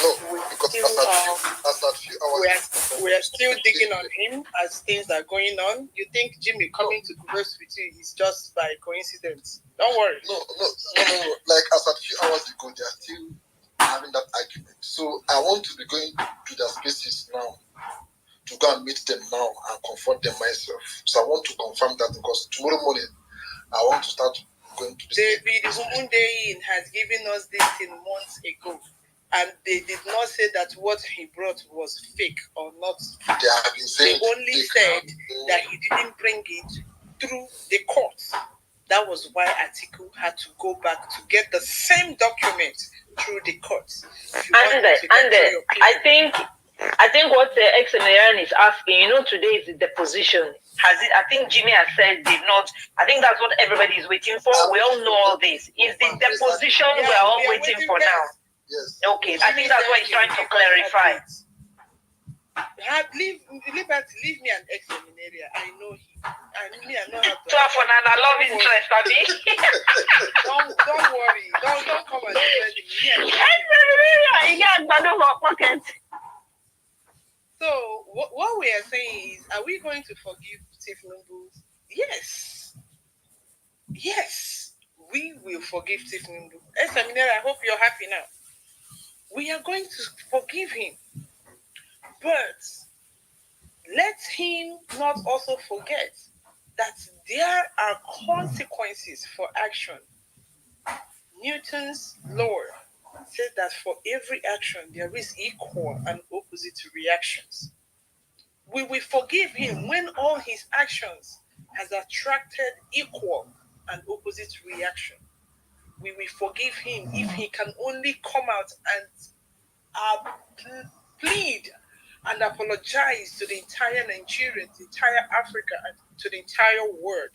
No, because as at few hours we are still digging on him as things are going on. You think Jimmy coming to converse with you is just by coincidence? Don't worry. No. Like as at few hours ago, they are still having that argument. So I want to be going to their spaces now to go and meet them now and confront them myself. So I want to confirm that because tomorrow morning I want to start going to David Humundein has given us this thing months ago. And they did not say that what he brought was fake or not. They only said that he didn't bring it through the court. That was why Atiku had to go back to get the same document through the court. I think what the ex-Seminarian is asking, today is the deposition. Has it? I think Jimmy has said did not. I think that's what everybody is waiting for. We all know all this. Is the deposition we're all waiting for now? Yes. Okay, I think that's what he's trying to clarify. Leave me an ex-seminary. I know him. I know how to. So for now, I love interest, Abby. Don't worry. Don't come and defend me. So what we are saying is, are we going to forgive Tinubu? Yes. Yes, we will forgive Tinubu. Ex-seminary, I hope you're happy now. We are going to forgive him. But let him not also forget that there are consequences for action. Newton's law says that for every action, there is equal and opposite reactions. We will forgive him when all his actions has attracted equal and opposite reaction. We will forgive him if he can only come out and plead and apologize to the entire Nigeria, the entire Africa, and to the entire world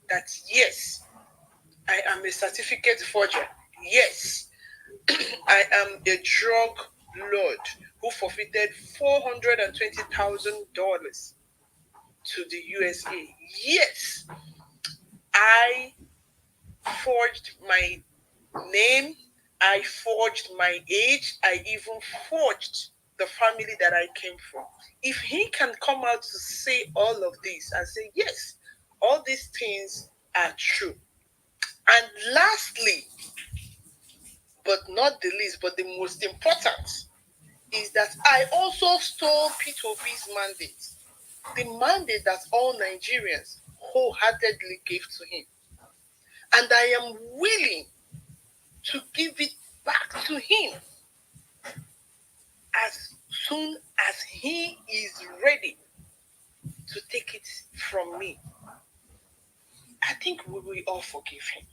that yes, I am a certificate forger. Yes, I am a drug lord who forfeited $420,000 to the USA. Yes, I forged my name, I forged my age, I even forged the family that I came from. If he can come out to say all of this and say, yes, all these things are true. And lastly, but not the least, but the most important, is that I also stole P2B's mandate. The mandate that all Nigerians wholeheartedly gave to him. And I am willing to give it back to him as soon as he is ready to take it from me. I think we will all forgive him.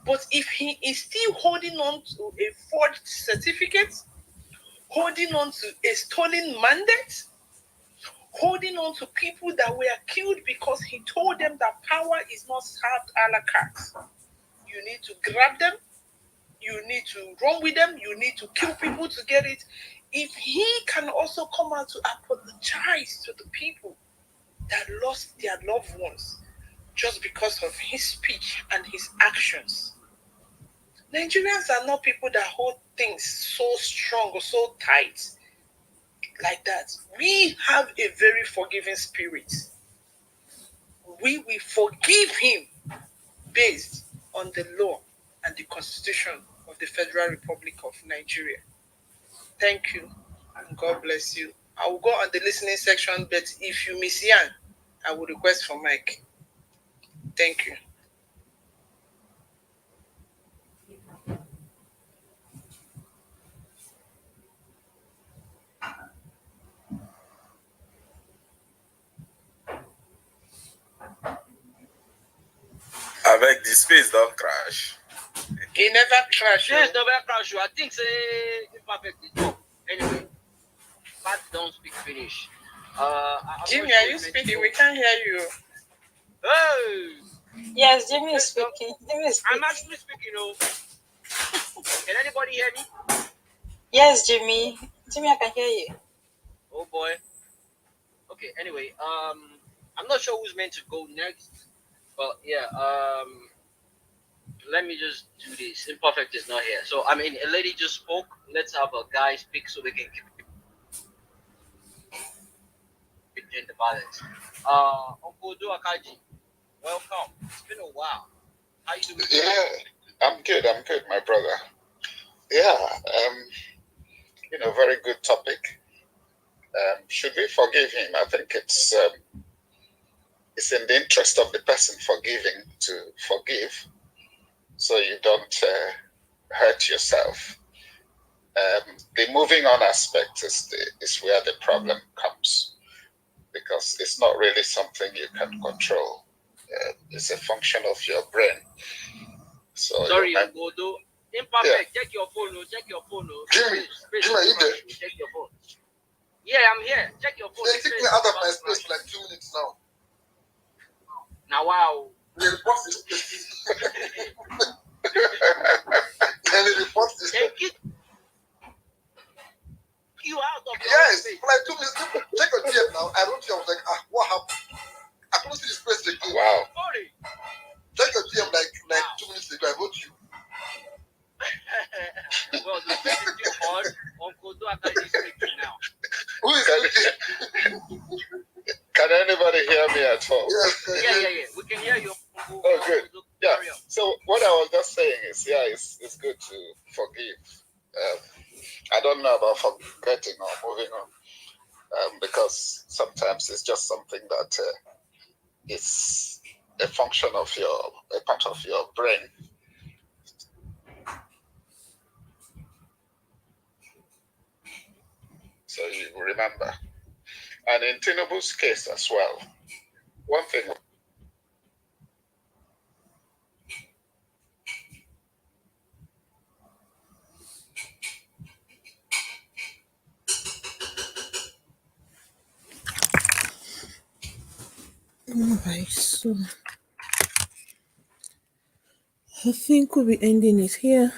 But if he is still holding on to a forged certificate, holding on to a stolen mandate, holding on to people that were killed because he told them that power is not served a la carte, you need to grab them, you need to run with them, you need to kill people to get it. If he can also come out to apologize to the people that lost their loved ones just because of his speech and his actions. Nigerians are not people that hold things so strong or so tight like that. We have a very forgiving spirit. We will forgive him based on the law and the Constitution of the Federal Republic of Nigeria. Thank you, and God bless you. I will go on the listening section, but if you miss Yan, I will request for Mike. Thank you. I beg the space don't crash. He never crashed. Yes, never crash. I think say imperfect. Anyway, but don't speak finish. Jimmy, are you speaking? We can't hear you. Hey. Yes, Jimmy is speaking. I'm actually speaking. Can anybody hear me? Yes, Jimmy. Jimmy, I can hear you. Oh boy. Okay. Anyway, I'm not sure who's meant to go next, but yeah. Let me just do this. Imperfect is not here, so I mean, a lady just spoke. Let's have a guy speak so we can keep gender balance. Uncle Duakaji, welcome. It's been a while. How you doing? Yeah, I'm good, my brother. Yeah, very good topic. Should we forgive him? I think it's in the interest of the person forgiving to forgive, so you don't hurt yourself. The moving on aspect is where the problem comes, because it's not really something you can control. It's a function of your brain. So sorry, Bodo. Imperfect. Yeah. Check your phone. Check your phone. Jimmy, are you there? Check your phone. Yeah, I'm here. Check your phone. They took me out of my space for like 2 minutes now. wow. They report this place. And they report this They kick you out of your Yes, space. for like 2 minutes. Check your DM now. I wrote you. I was like, what happened? I couldn't see this place again. Wow. Sorry. Check your DM like 2 minutes ago. I wrote you. Well, the person you on Uncle Duaka is speaking now. Who is speaking? Can anybody hear me at all? Yes. Yeah. We can hear you. Oh, good. Yeah. So what I was just saying is, yeah, it's good to forgive. I don't know about forgetting or moving on, because sometimes it's just something that is a function of a part of your brain. So you remember. And in Tinubu's case as well, one thing. Alright, so I think we'll be ending it here.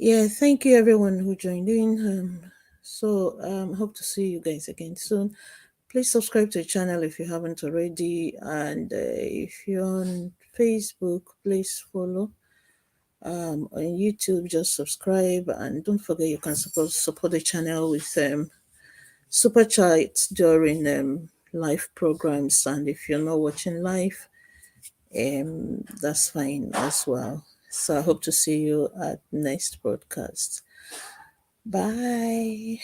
Yeah, thank you everyone who joined in. Hope to see you guys again soon. Please subscribe to the channel if you haven't already, and if you're on Facebook, please follow. On YouTube, just subscribe, and don't forget you can support the channel with super chats during live programs. And if you're not watching live, that's fine as well. So I hope to see you at next broadcast. Bye.